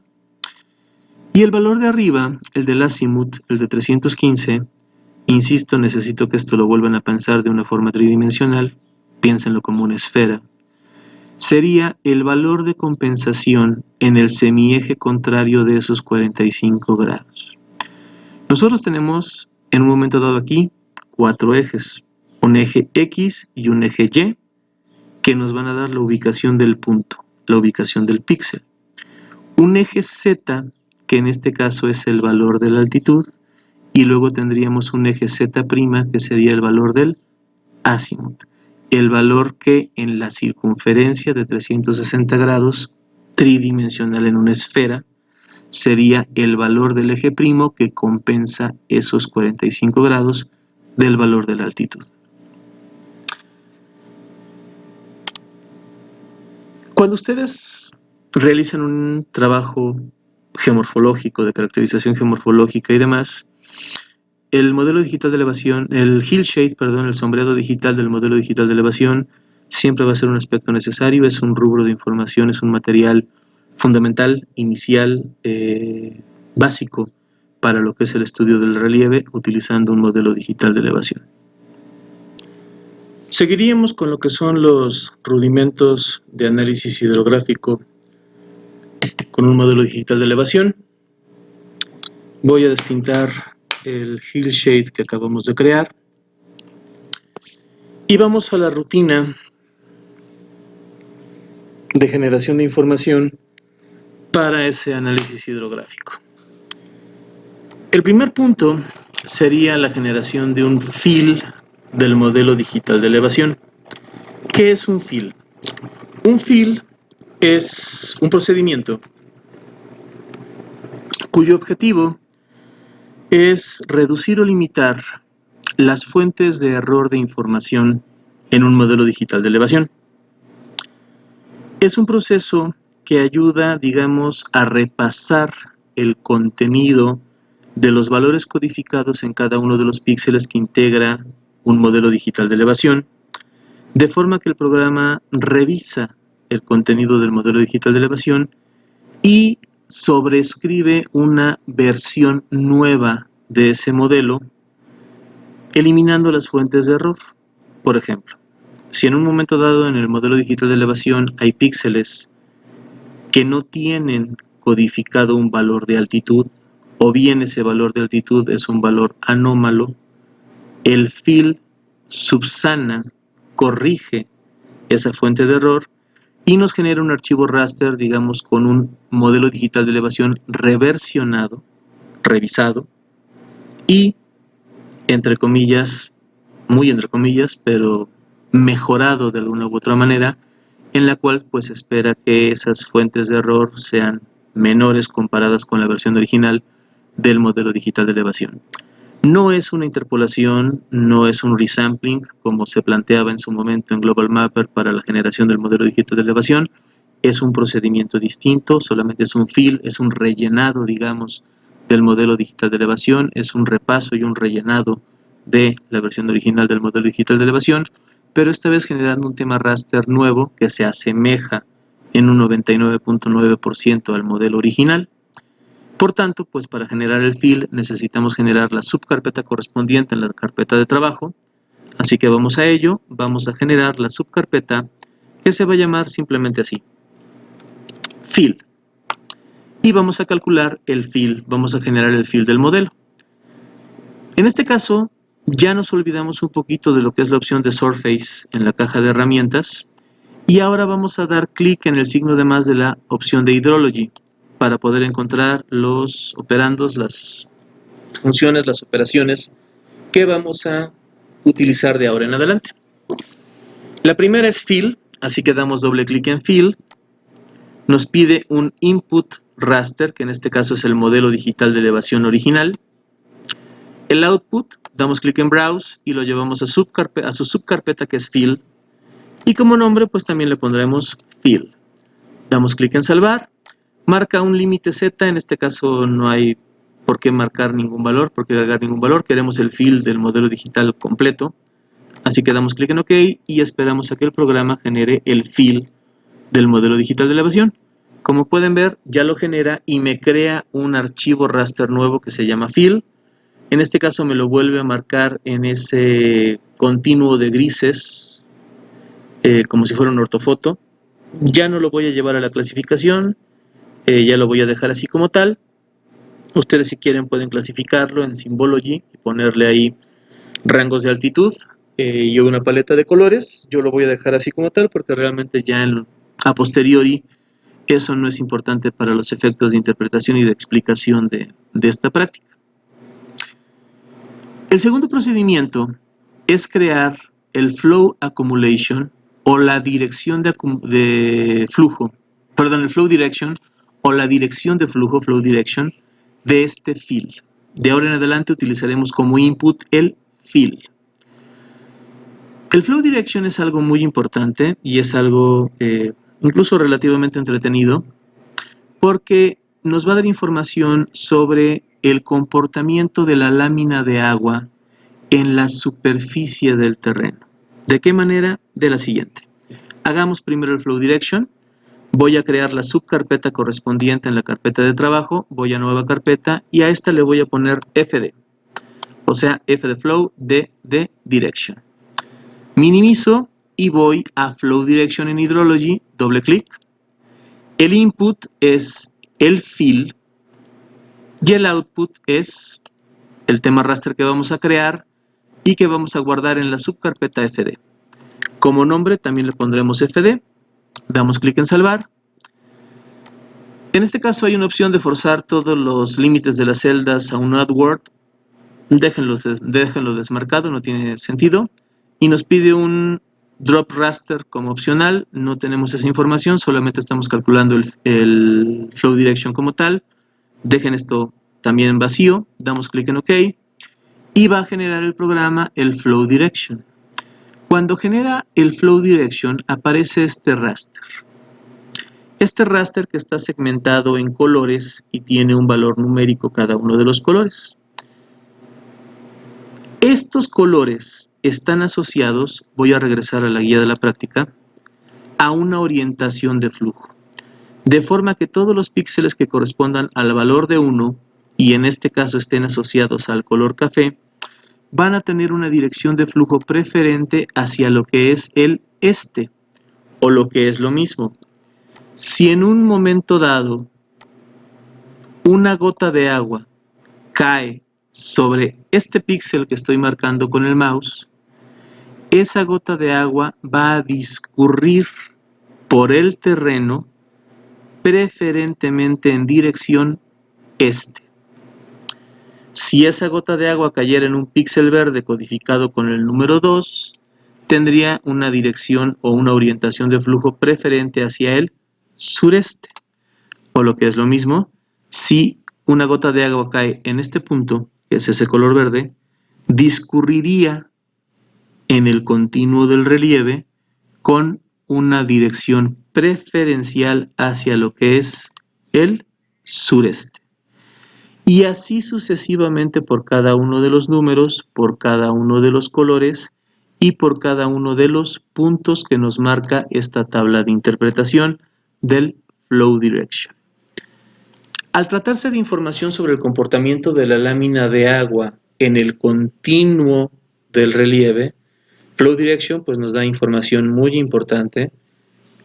Y el valor de arriba, el del azimut, el de 315, insisto, necesito que esto lo vuelvan a pensar de una forma tridimensional, piénsenlo como una esfera, sería el valor de compensación en el semieje contrario de esos 45 grados. Nosotros tenemos en un momento dado aquí 4 ejes, un eje X y un eje Y, que nos van a dar la ubicación del punto, la ubicación del píxel. Un eje Z, que en este caso es el valor de la altitud, y luego tendríamos un eje Z', que sería el valor del azimut, el valor que en la circunferencia de 360 grados tridimensional en una esfera sería el valor del eje primo que compensa esos 45 grados del valor de la altitud. Cuando ustedes realizan un trabajo geomorfológico, de caracterización geomorfológica y demás, el modelo digital de elevación, el hillshade, perdón, el sombreado digital del modelo digital de elevación siempre va a ser un aspecto necesario, es un rubro de información, es un material fundamental, inicial, básico para lo que es el estudio del relieve utilizando un modelo digital de elevación. Seguiríamos con lo que son los rudimentos de análisis hidrográfico con un modelo digital de elevación. Voy a despintar el hillshade que acabamos de crear y vamos a la rutina de generación de información para ese análisis hidrográfico. El primer punto sería la generación de un fill del modelo digital de elevación. ¿Qué es un fill? Un fill es un procedimiento cuyo objetivo es reducir o limitar las fuentes de error de información en un modelo digital de elevación. Es un proceso que ayuda, digamos, a repasar el contenido de los valores codificados en cada uno de los píxeles que integra un modelo digital de elevación, de forma que el programa revisa el contenido del modelo digital de elevación y sobreescribe una versión nueva de ese modelo, eliminando las fuentes de error. Por ejemplo, si en un momento dado en el modelo digital de elevación hay píxeles que no tienen codificado un valor de altitud, o bien ese valor de altitud es un valor anómalo, el fill subsana, corrige esa fuente de error y nos genera un archivo raster, digamos, con un modelo digital de elevación reversionado, revisado y, entre comillas, muy entre comillas, pero mejorado de alguna u otra manera, en la cual pues espera que esas fuentes de error sean menores comparadas con la versión original del modelo digital de elevación. No es una interpolación, no es un resampling como se planteaba en su momento en Global Mapper para la generación del modelo digital de elevación, es un procedimiento distinto, solamente es un fill, es un rellenado, digamos, del modelo digital de elevación, es un repaso y un rellenado de la versión original del modelo digital de elevación, pero esta vez generando un tema raster nuevo que se asemeja en un 99.9% al modelo original. Por tanto, pues para generar el fill necesitamos generar la subcarpeta correspondiente en la carpeta de trabajo, así que vamos a ello, vamos a generar la subcarpeta que se va a llamar simplemente así, fill, y vamos a calcular el fill, vamos a generar el fill del modelo. En este caso, ya nos olvidamos un poquito de lo que es la opción de Surface en la caja de herramientas, y ahora vamos a dar clic en el signo de más de la opción de Hydrology, para poder encontrar los operandos, las funciones, las operaciones que vamos a utilizar de ahora en adelante. La primera es fill, así que damos doble clic en fill, nos pide un input raster, que en este caso es el modelo digital de elevación original. El output, damos clic en browse y lo llevamos a su subcarpeta que es fill, y como nombre pues también le pondremos fill. Damos clic en salvar, marca un límite Z, en este caso no hay por qué marcar ningún valor, por qué agregar ningún valor, queremos el fill del modelo digital completo, así que damos clic en OK y esperamos a que el programa genere el fill del modelo digital de elevación. Como pueden ver, ya lo genera y me crea un archivo raster nuevo que se llama fill. En este caso me lo vuelve a marcar en ese continuo de grises, como si fuera un ortofoto. Ya no lo voy a llevar a la clasificación, ya lo voy a dejar así como tal. Ustedes si quieren pueden clasificarlo en Symbology y ponerle ahí rangos de altitud. y una paleta de colores. Yo lo voy a dejar así como tal porque realmente ya a posteriori eso no es importante para los efectos de interpretación y de explicación de esta práctica. El segundo procedimiento es crear el flow accumulation o la dirección de flujo, perdón, el flow direction o la dirección de flujo, flow direction, de este fill. De ahora en adelante utilizaremos como input el fill. El flow direction es algo muy importante y es algo incluso relativamente entretenido porque nos va a dar información sobre el comportamiento de la lámina de agua en la superficie del terreno. ¿De qué manera? De la siguiente. Hagamos primero el flow direction. Voy a crear la subcarpeta correspondiente en la carpeta de trabajo. Voy a nueva carpeta y a esta le voy a poner FD. O sea, F de flow, D de direction. Minimizo y voy a flow direction en Hydrology. Doble clic. El input es el fill y el output es el tema raster que vamos a crear y que vamos a guardar en la subcarpeta FD. Como nombre también le pondremos FD, damos clic en salvar. En este caso hay una opción de forzar todos los límites de las celdas a un add word. Déjenlo desmarcado, no tiene sentido. Y nos pide un drop raster como opcional, no tenemos esa información, solamente estamos calculando el flow direction como tal. Dejen esto también en vacío, damos clic en OK y va a generar el programa el flow direction. Cuando genera el flow direction aparece este raster. Este raster que está segmentado en colores y tiene un valor numérico cada uno de los colores. Estos colores están asociados, voy a regresar a la guía de la práctica, a una orientación de flujo. De forma que todos los píxeles que correspondan al valor de 1 y en este caso estén asociados al color café, van a tener una dirección de flujo preferente hacia lo que es el este, o lo que es lo mismo. Si en un momento dado una gota de agua cae sobre este píxel que estoy marcando con el mouse, esa gota de agua va a discurrir por el terreno preferentemente en dirección este. Si esa gota de agua cayera en un píxel verde codificado con el número 2, tendría una dirección o una orientación de flujo preferente hacia el sureste. O lo que es lo mismo, si una gota de agua cae en este punto, que es ese color verde, discurriría en el continuo del relieve con una dirección preferencial hacia lo que es el sureste. Y así sucesivamente por cada uno de los números, por cada uno de los colores y por cada uno de los puntos que nos marca esta tabla de interpretación del flow direction. Al tratarse de información sobre el comportamiento de la lámina de agua en el continuo del relieve, flow direction pues nos da información muy importante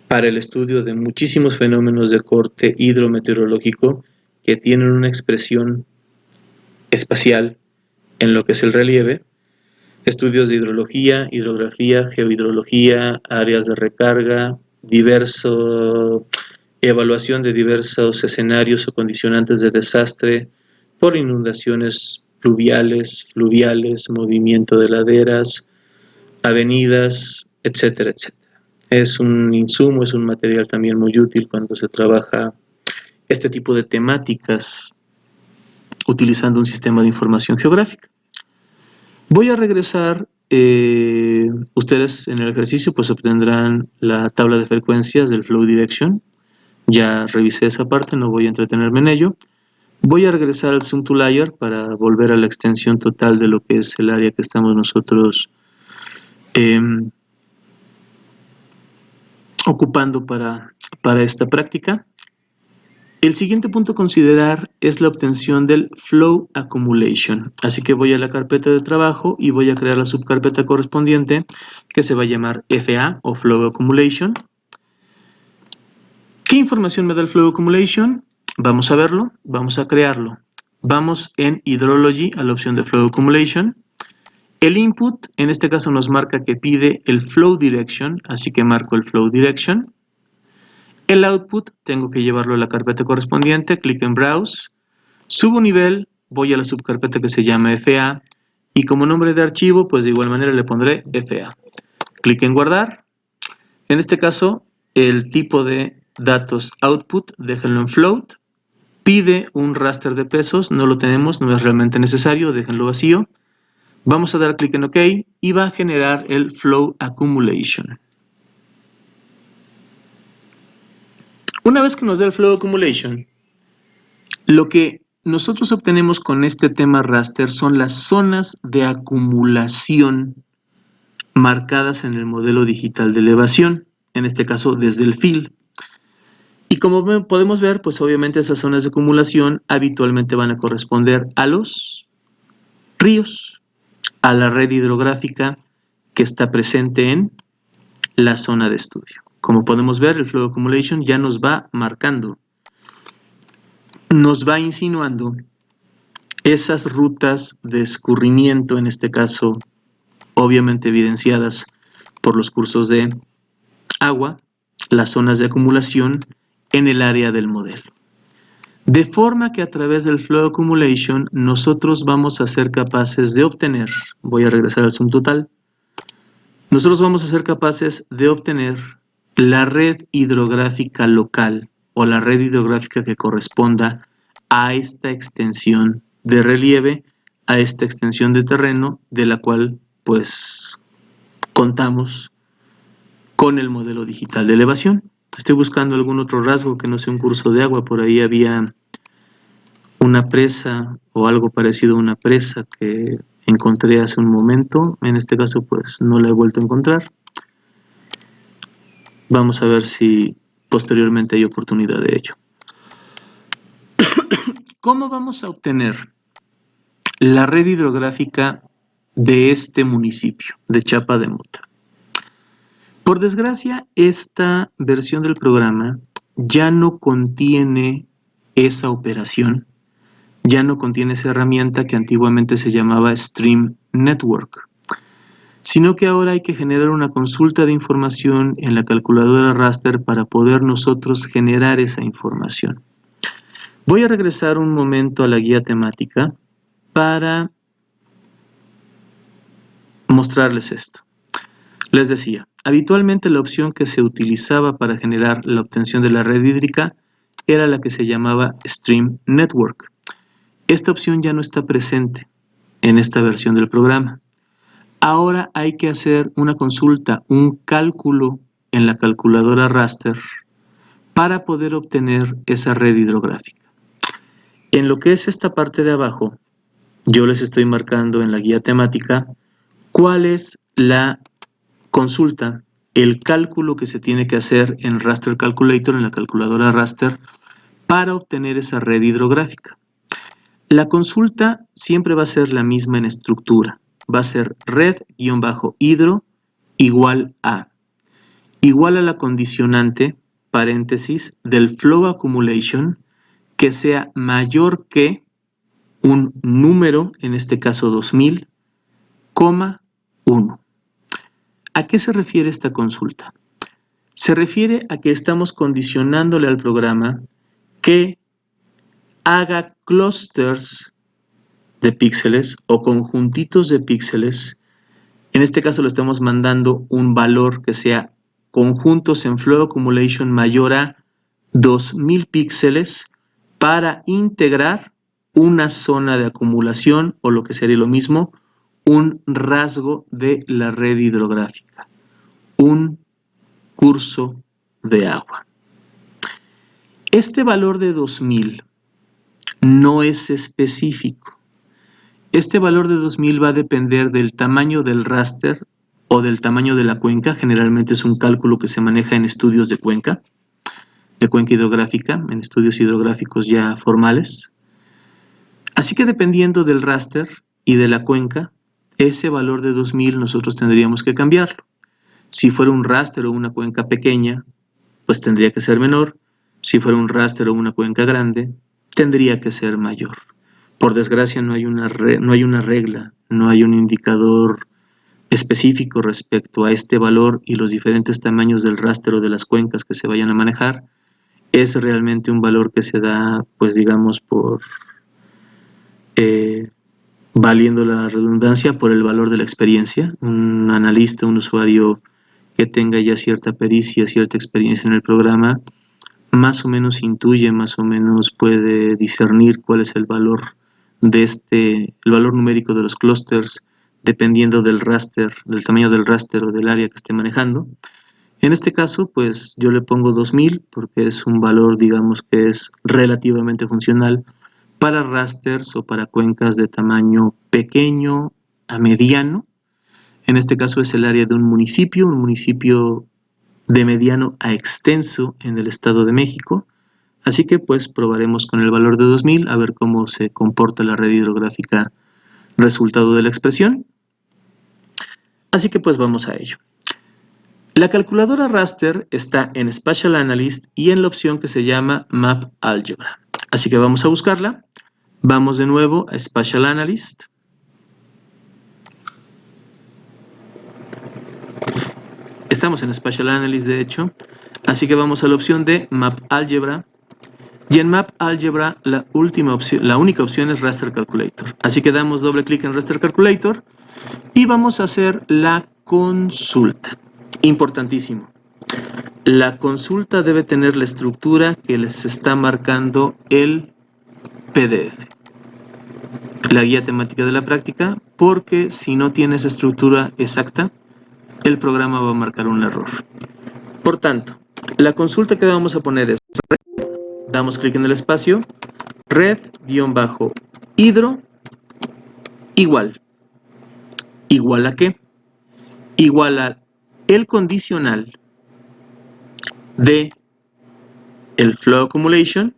para el estudio de muchísimos fenómenos de corte hidrometeorológico que tienen una expresión espacial en lo que es el relieve, estudios de hidrología, hidrografía, geohidrología, áreas de recarga, evaluación de diversos escenarios o condicionantes de desastre por inundaciones pluviales, fluviales, movimiento de laderas, avenidas, etcétera, etcétera. Es un insumo, es un material también muy útil cuando se trabaja este tipo de temáticas utilizando un sistema de información geográfica. Voy a regresar, ustedes en el ejercicio pues obtendrán la tabla de frecuencias del flow direction. Ya revisé esa parte, no voy a entretenerme en ello. Voy a regresar al zoom to layer para volver a la extensión total de lo que es el área que estamos nosotros ocupando para esta práctica. El siguiente punto a considerar es la obtención del flow accumulation. Así que voy a la carpeta de trabajo y voy a crear la subcarpeta correspondiente que se va a llamar FA o flow accumulation. ¿Qué información me da el flow accumulation? Vamos a verlo, vamos a crearlo. Vamos en Hydrology a la opción de flow accumulation El input, en este caso nos marca que pide el flow direction, así que marco el flow direction. El output, tengo que llevarlo a la carpeta correspondiente, clic en Browse, subo un nivel, voy a la subcarpeta que se llama FA, y como nombre de archivo, pues de igual manera le pondré FA. Clic en Guardar. En este caso, el tipo de datos output, déjenlo en float. Pide un raster de pesos, no lo tenemos, no es realmente necesario, déjenlo vacío. Vamos a dar clic en OK y va a generar el Flow Accumulation. Una vez que nos dé el Flow Accumulation, lo que nosotros obtenemos con este tema raster son las zonas de acumulación marcadas en el modelo digital de elevación, en este caso desde el fill. Y como podemos ver, pues obviamente esas zonas de acumulación habitualmente van a corresponder a los ríos, a la red hidrográfica que está presente en la zona de estudio. Como podemos ver, el Flow Accumulation ya nos va marcando, nos va insinuando esas rutas de escurrimiento, en este caso, obviamente evidenciadas por los cursos de agua, las zonas de acumulación en el área del modelo. De forma que a través del Flow Accumulation nosotros vamos a ser capaces de obtener, voy a regresar al zoom total, nosotros vamos a ser capaces de obtener la red hidrográfica local o la red hidrográfica que corresponda a esta extensión de relieve, a esta extensión de terreno de la cual pues contamos con el modelo digital de elevación. Estoy buscando algún otro rasgo que no sea un curso de agua, por ahí había una presa o algo parecido a una presa que encontré hace un momento, en este caso pues no la he vuelto a encontrar. Vamos a ver si posteriormente hay oportunidad de ello. ¿Cómo vamos a obtener la red hidrográfica de este municipio, de Chapa de Mota? Por desgracia, esta versión del programa ya no contiene esa operación, ya no contiene esa herramienta que antiguamente se llamaba Stream Network, sino que ahora hay que generar una consulta de información en la calculadora raster para poder nosotros generar esa información. Voy a regresar un momento a la guía temática para mostrarles esto. Les decía, habitualmente la opción que se utilizaba para generar la obtención de la red hídrica era la que se llamaba Stream Network. Esta opción ya no está presente en esta versión del programa. Ahora hay que hacer una consulta, un cálculo en la calculadora raster para poder obtener esa red hidrográfica. En lo que es esta parte de abajo, yo les estoy marcando en la guía temática cuál es la consulta, el cálculo que se tiene que hacer en Raster Calculator, en la calculadora raster, para obtener esa red hidrográfica. La consulta siempre va a ser la misma en estructura, va a ser red-hidro igual a la condicionante, paréntesis, del Flow Accumulation, que sea mayor que un número, en este caso 2000, 1. ¿A qué se refiere esta consulta? Se refiere a que estamos condicionándole al programa que haga clusters de píxeles o conjuntitos de píxeles. En este caso le estamos mandando un valor que sea conjuntos en Flow Accumulation mayor a 2000 píxeles para integrar una zona de acumulación o lo que sería lo mismo, un rasgo de la red hidrográfica, un curso de agua. Este valor de 2000 no es específico. Este valor de 2000 va a depender del tamaño del raster o del tamaño de la cuenca. Generalmente es un cálculo que se maneja en estudios de cuenca hidrográfica, en estudios hidrográficos ya formales. Así que dependiendo del raster y de la cuenca, ese valor de 2000 nosotros tendríamos que cambiarlo. Si fuera un raster o una cuenca pequeña, pues tendría que ser menor. Si fuera un raster o una cuenca grande, tendría que ser mayor. Por desgracia no hay una regla, no hay un indicador específico respecto a este valor y los diferentes tamaños del raster o de las cuencas que se vayan a manejar. Es realmente un valor que se da, pues digamos, por valiendo la redundancia, por el valor de la experiencia. Un analista, un usuario que tenga ya cierta pericia, cierta experiencia en el programa, más o menos intuye, más o menos puede discernir cuál es el valor el valor numérico de los clústeres, dependiendo del raster, del tamaño del raster o del área que esté manejando. En este caso, pues yo le pongo 2000 porque es un valor, digamos, que es relativamente funcional para rasters o para cuencas de tamaño pequeño a mediano. En este caso es el área de un municipio de mediano a extenso en el Estado de México. Así que pues probaremos con el valor de 2000 a ver cómo se comporta la red hidrográfica resultado de la expresión. Así que pues vamos a ello. La calculadora raster está en Spatial Analyst y en la opción que se llama Map Algebra. Así que vamos a buscarla. Vamos de nuevo a Spatial Analyst. Estamos en Spatial Analyst, de hecho. Así que vamos a la opción de Map Algebra. Y en Map Algebra la única opción es Raster Calculator. Así que damos doble clic en Raster Calculator y vamos a hacer la consulta. Importantísimo. La consulta debe tener la estructura que les está marcando el PDF, la guía temática de la práctica, porque si no tiene esa estructura exacta, el programa va a marcar un error. Por tanto, la consulta que vamos a poner es red, damos clic en el espacio, red-hidro igual. ¿Igual a qué? Igual a el condicional de el flow accumulation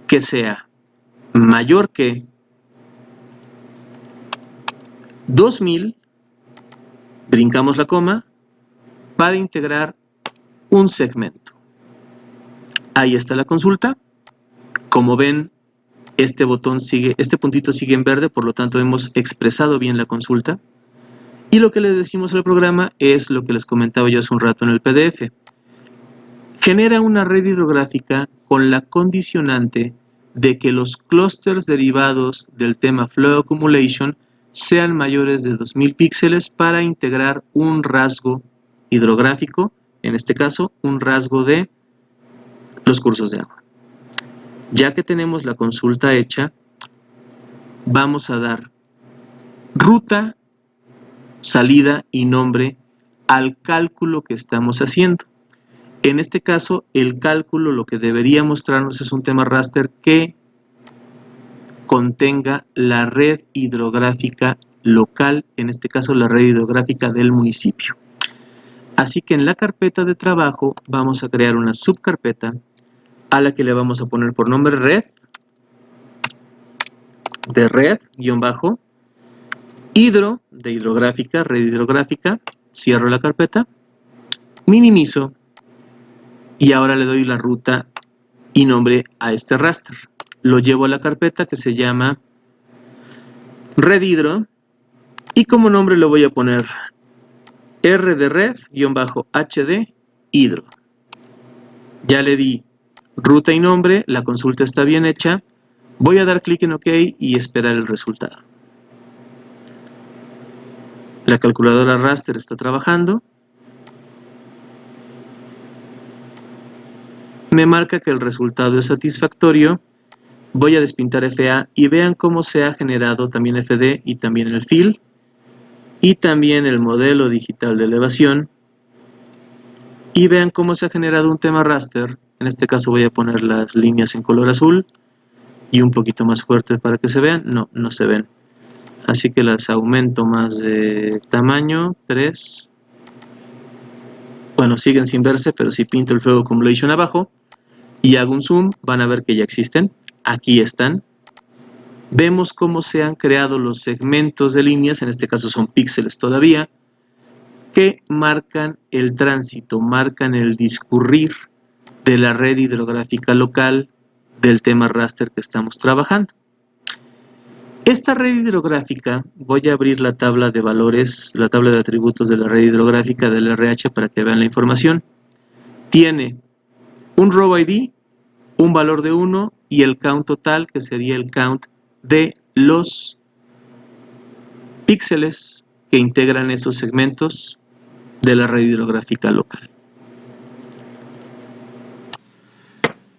que sea mayor que 2000, brincamos la coma, para integrar un segmento. Ahí está la consulta. Como ven, este puntito sigue en verde, por lo tanto hemos expresado bien la consulta. Y lo que le decimos al programa es lo que les comentaba yo hace un rato en el PDF. Genera una red hidrográfica con la condicionante de que los clústeres derivados del tema Flow Accumulation sean mayores de 2000 píxeles para integrar un rasgo hidrográfico, en este caso un rasgo de los cursos de agua. Ya que tenemos la consulta hecha, vamos a dar ruta, salida y nombre al cálculo que estamos haciendo. En este caso, el cálculo lo que debería mostrarnos es un tema raster que contenga la red hidrográfica local, en este caso la red hidrográfica del municipio. Así que en la carpeta de trabajo vamos a crear una subcarpeta a la que le vamos a poner por nombre red, de red, guión bajo, hidro, de hidrográfica, red hidrográfica, cierro la carpeta, minimizo y ahora le doy la ruta y nombre a este raster. Lo llevo a la carpeta que se llama red hidro y como nombre le voy a poner R de red, guión bajo HD, hidro. Ya le di ruta y nombre, la consulta está bien hecha. Voy a dar clic en OK y esperar el resultado. La calculadora raster está trabajando. Me marca que el resultado es satisfactorio. Voy a despintar FA y vean cómo se ha generado también FD y también el fill y también el modelo digital de elevación. Y vean cómo se ha generado un tema raster. En este caso voy a poner las líneas en color azul y un poquito más fuertes para que se vean. No se ven. Así que las aumento más de tamaño, 3. Bueno, siguen sin verse, pero si pinto el Flow Accumulation abajo y hago un zoom, van a ver que ya existen. Aquí están. Vemos cómo se han creado los segmentos de líneas, en este caso son píxeles todavía, que marcan el tránsito, marcan el discurrir de la red hidrográfica local del tema raster que estamos trabajando. Esta red hidrográfica, voy a abrir la tabla de valores, la tabla de atributos de la red hidrográfica del RH para que vean la información. Tiene un row ID, un valor de 1 y el count total, que sería el count de los píxeles que integran esos segmentos de la red hidrográfica local.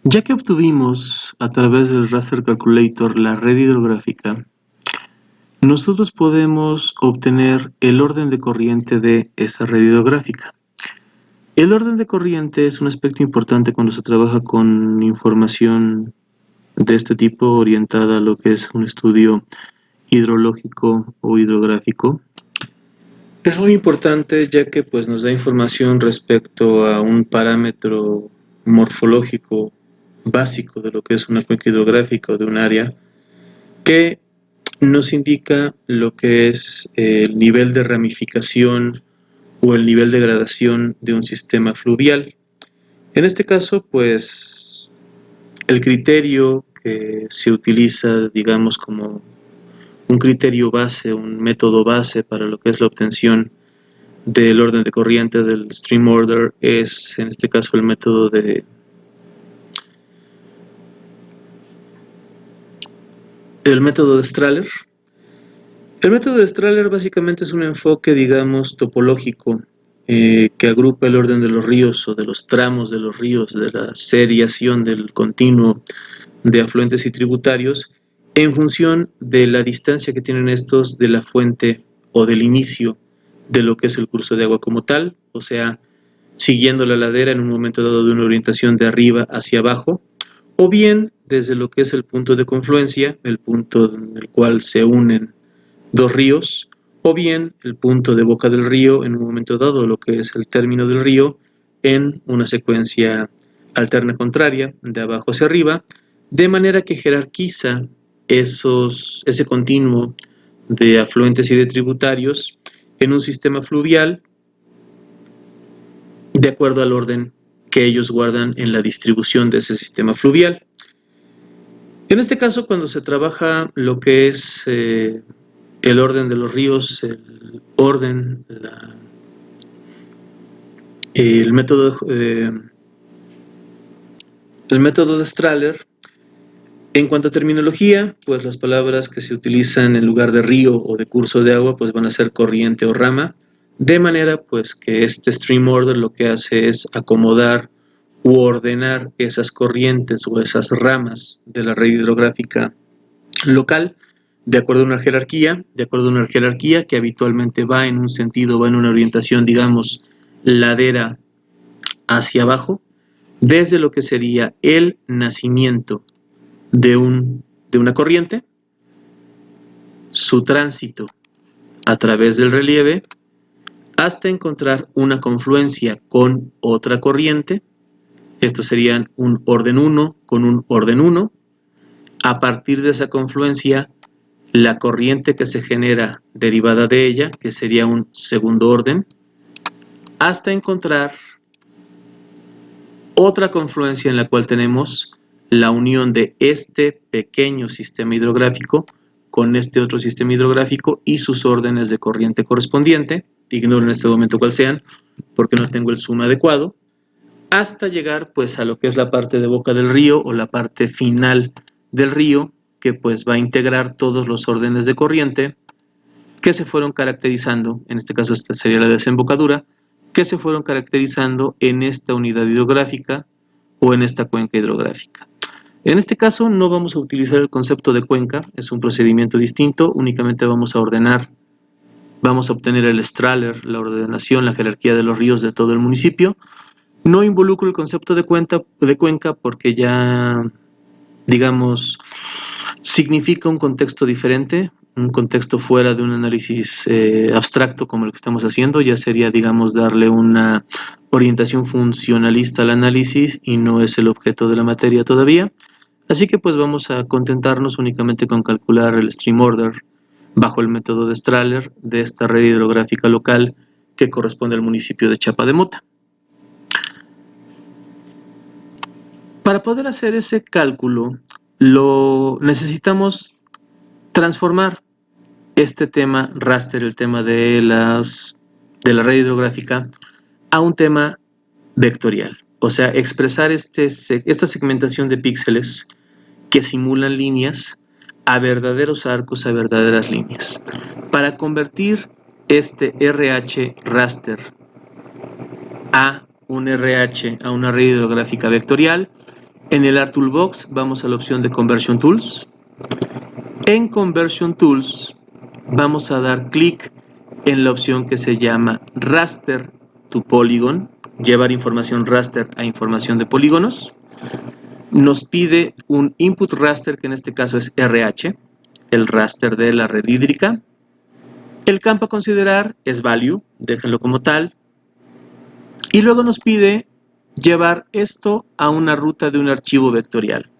Ya que obtuvimos a través del Raster Calculator la red hidrográfica, nosotros podemos obtener el orden de corriente de esa red hidrográfica. El orden de corriente es un aspecto importante cuando se trabaja con información de este tipo orientada a lo que es un estudio hidrológico o hidrográfico. Es muy importante ya que pues, nos da información respecto a un parámetro morfológico básico de lo que es una cuenca hidrográfica o de un área que nos indica lo que es el nivel de ramificación o el nivel de gradación de un sistema fluvial. En este caso, pues, el criterio que se utiliza, digamos, como un criterio base, un método base para lo que es la obtención del orden de corriente del stream order es, en este caso, el método de Strahler. El método de Strahler básicamente es un enfoque, digamos, topológico que agrupa el orden de los ríos o de los tramos de los ríos, de la seriación del continuo de afluentes y tributarios en función de la distancia que tienen estos de la fuente o del inicio de lo que es el curso de agua como tal, o sea, siguiendo la ladera en un momento dado de una orientación de arriba hacia abajo, o bien desde lo que es el punto de confluencia, el punto en el cual se unen dos ríos, o bien el punto de boca del río en un momento dado, lo que es el término del río, en una secuencia alterna contraria, de abajo hacia arriba, de manera que jerarquiza ese continuo de afluentes y de tributarios en un sistema fluvial de acuerdo al orden que ellos guardan en la distribución de ese sistema fluvial. En este caso, cuando se trabaja lo que es el orden de los ríos, el método de Strahler, en cuanto a terminología, pues las palabras que se utilizan en lugar de río o de curso de agua, pues van a ser corriente o rama, de manera pues que este stream order lo que hace es acomodar u ordenar esas corrientes o esas ramas de la red hidrográfica local de acuerdo a una jerarquía que habitualmente va en un sentido, va en una orientación, digamos, ladera hacia abajo, desde lo que sería el nacimiento de una corriente, su tránsito a través del relieve, hasta encontrar una confluencia con otra corriente. Estos serían un orden 1 con un orden 1. A partir de esa confluencia, la corriente que se genera derivada de ella, que sería un segundo orden, hasta encontrar otra confluencia en la cual tenemos la unión de este pequeño sistema hidrográfico con este otro sistema hidrográfico y sus órdenes de corriente correspondiente, ignoro en este momento cuál sean, porque no tengo el zoom adecuado, hasta llegar pues a lo que es la parte de boca del río o la parte final del río, que pues va a integrar todos los órdenes de corriente que se fueron caracterizando, en este caso esta sería la desembocadura, que se fueron caracterizando en esta unidad hidrográfica o en esta cuenca hidrográfica. En este caso no vamos a utilizar el concepto de cuenca, es un procedimiento distinto, únicamente vamos a ordenar, vamos a obtener el Strahler, la ordenación, la jerarquía de los ríos de todo el municipio. No involucro el concepto de cuenca porque ya, digamos, significa un contexto diferente, un contexto fuera de un análisis abstracto como el que estamos haciendo, ya sería, digamos, darle una orientación funcionalista al análisis y no es el objeto de la materia todavía. Así que pues vamos a contentarnos únicamente con calcular el stream order bajo el método de Strahler de esta red hidrográfica local que corresponde al municipio de Chapa de Mota. Para poder hacer ese cálculo, necesitamos transformar este tema raster, el tema de la red hidrográfica, a un tema vectorial. O sea, expresar esta segmentación de píxeles que simulan líneas a verdaderos arcos, a verdaderas líneas. Para convertir este RH raster a un RH, a una red hidrográfica vectorial, en el Art Toolbox vamos a la opción de Conversion Tools. En Conversion Tools vamos a dar clic en la opción que se llama Raster to Polygon, llevar información raster a información de polígonos. Nos pide un input raster, que en este caso es RH, el raster de la red hídrica. El campo a considerar es value, déjenlo como tal. Y luego nos pide llevar esto a una ruta de un archivo vectorial.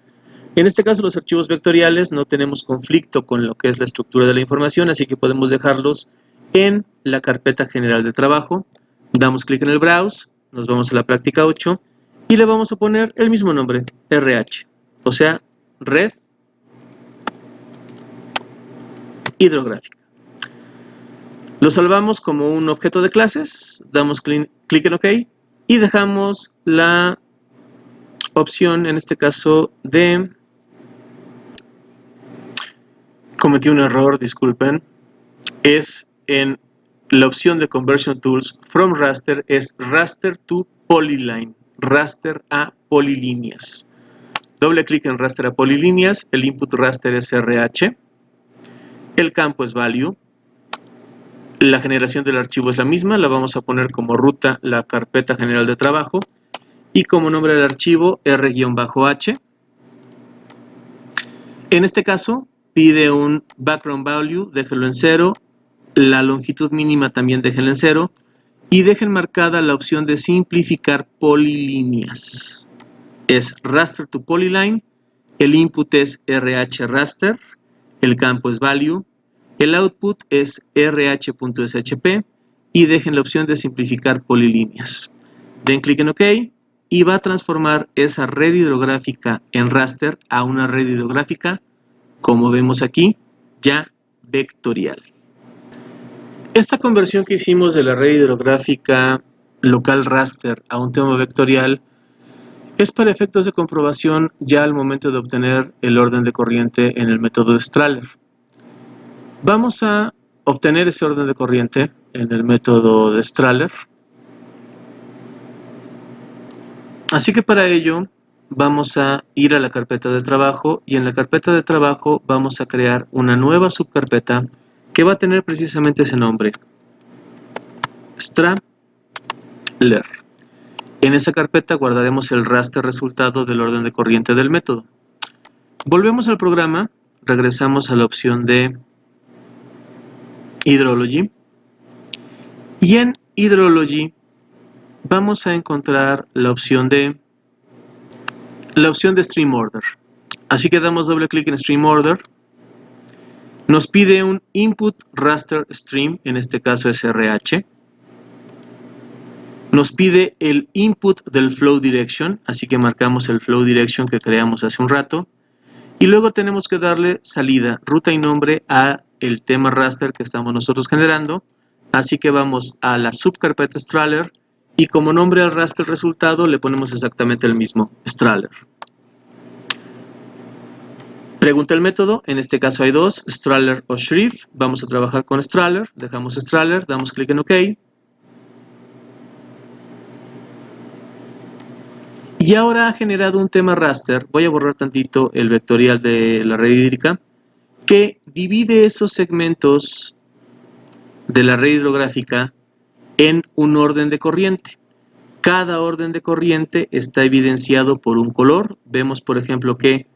En este caso, los archivos vectoriales no tenemos conflicto con lo que es la estructura de la información, así que podemos dejarlos en la carpeta general de trabajo. Damos clic en el Browse, nos vamos a la práctica 8 y le vamos a poner el mismo nombre, RH, o sea, red hidrográfica. Lo salvamos como un objeto de clases, damos clic en OK y dejamos la opción, en este caso, de... Cometí un error, disculpen. Es en la opción de Conversion Tools, From Raster, es Raster to Polyline, raster a polilíneas. Doble clic en raster a polilíneas, el input raster es RH, el campo es value, la generación del archivo es la misma, la vamos a poner como ruta la carpeta general de trabajo y como nombre del archivo R-H. En este caso pide un background value, déjenlo en 0, la longitud mínima también déjenla en 0 y dejen marcada la opción de simplificar polilíneas. Es raster to polyline, el input es RH raster, el campo es value, el output es rh.shp y dejen la opción de simplificar polilíneas. Den clic en OK y va a transformar esa red hidrográfica en raster a una red hidrográfica, como vemos aquí, ya vectorial. Esta conversión que hicimos de la red hidrográfica local raster a un tema vectorial es para efectos de comprobación ya al momento de obtener el orden de corriente en el método de Strahler. Vamos a obtener ese orden de corriente en el método de Strahler. Así que para ello vamos a ir a la carpeta de trabajo y en la carpeta de trabajo vamos a crear una nueva subcarpeta que va a tener precisamente ese nombre, Strahler. En esa carpeta guardaremos el raster resultado del orden de corriente del método. Volvemos al programa, regresamos a la opción de Hydrology y en Hydrology vamos a encontrar la opción de Stream Order. Así que damos doble clic en Stream Order. Nos pide un Input Raster Stream, en este caso es RH. Nos pide el input del Flow Direction, así que marcamos el Flow Direction que creamos hace un rato. Y luego tenemos que darle salida, ruta y nombre a el tema raster que estamos nosotros generando. Así que vamos a la subcarpeta Strahler y como nombre al raster resultado le ponemos exactamente el mismo, Strahler. Pregunta el método, en este caso hay dos, Strahler o Shrift. Vamos a trabajar con Strahler, dejamos Strahler, damos clic en OK. Y ahora ha generado un tema raster, voy a borrar tantito el vectorial de la red hídrica, que divide esos segmentos de la red hidrográfica en un orden de corriente. Cada orden de corriente está evidenciado por un color. Vemos, por ejemplo, que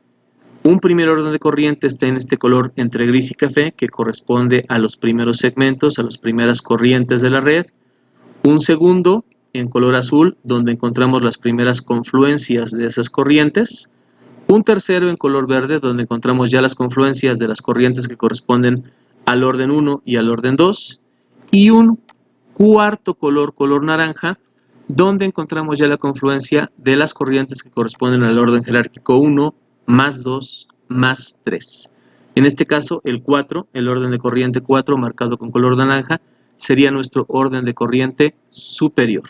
un primer orden de corriente está en este color entre gris y café, que corresponde a los primeros segmentos, a las primeras corrientes de la red. Un segundo en color azul, donde encontramos las primeras confluencias de esas corrientes. Un tercero en color verde, donde encontramos ya las confluencias de las corrientes que corresponden al orden 1 y al orden 2. Y un cuarto color, color naranja, donde encontramos ya la confluencia de las corrientes que corresponden al orden jerárquico 1, más 2, más 3. En este caso, el 4, el orden de corriente 4, marcado con color naranja, sería nuestro orden de corriente superior.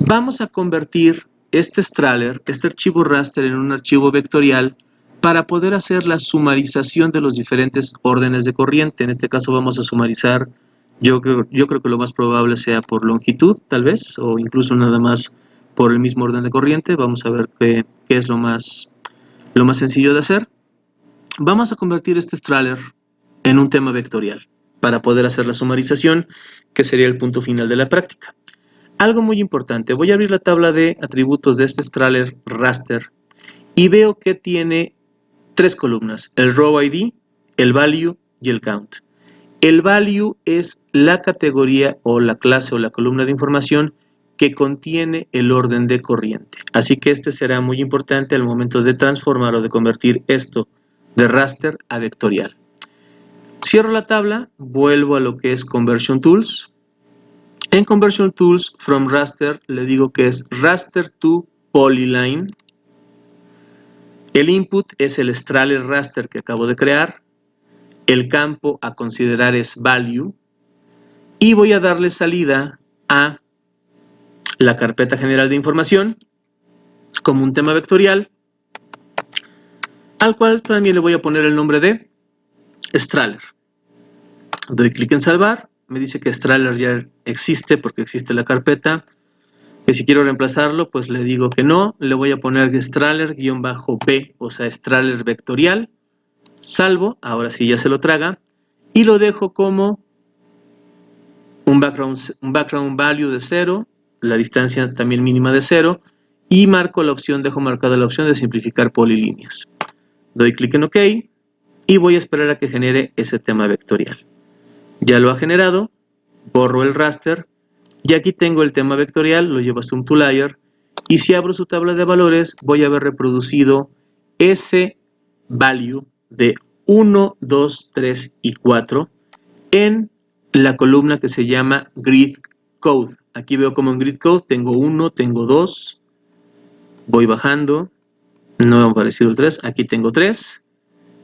Vamos a convertir este Strahler, este archivo raster, en un archivo vectorial para poder hacer la sumarización de los diferentes órdenes de corriente. En este caso vamos a sumarizar, yo creo que lo más probable sea por longitud, tal vez, o incluso nada más por el mismo orden de corriente. Vamos a ver qué es lo más sencillo de hacer. Vamos a convertir este Strahler en un tema vectorial para poder hacer la sumarización, que sería el punto final de la práctica. Algo muy importante, voy a abrir la tabla de atributos de este Strahler raster y veo que tiene 3 columnas, el row ID, el value y el count. El value es la categoría o la clase o la columna de información que contiene el orden de corriente. Así que este será muy importante al momento de transformar o de convertir esto de raster a vectorial. Cierro la tabla, vuelvo a lo que es Conversion Tools. En Conversion Tools, from raster, le digo que es raster to polyline. El input es el Strahler raster que acabo de crear. El campo a considerar es value. Y voy a darle salida a la carpeta general de información como un tema vectorial, al cual también le voy a poner el nombre de Strahler. Doy clic en salvar. Me dice que Strahler ya existe porque existe la carpeta. Que si quiero reemplazarlo, pues le digo que no. Le voy a poner Strahler-B, o sea, Strahler vectorial. Salvo, ahora sí ya se lo traga. Y lo dejo como un background value de 0, la distancia también mínima de 0. Y marco la opción, dejo marcada la opción de simplificar polilíneas. Doy clic en OK y voy a esperar a que genere ese tema vectorial. Ya lo ha generado, borro el raster. Y aquí tengo el tema vectorial, lo llevo a Sum to Layer, y si abro su tabla de valores, voy a ver reproducido ese value de 1, 2, 3 y 4 en la columna que se llama Grid Code. Aquí veo como en Grid Code tengo 1, tengo 2, voy bajando, no me ha aparecido el 3, aquí tengo 3,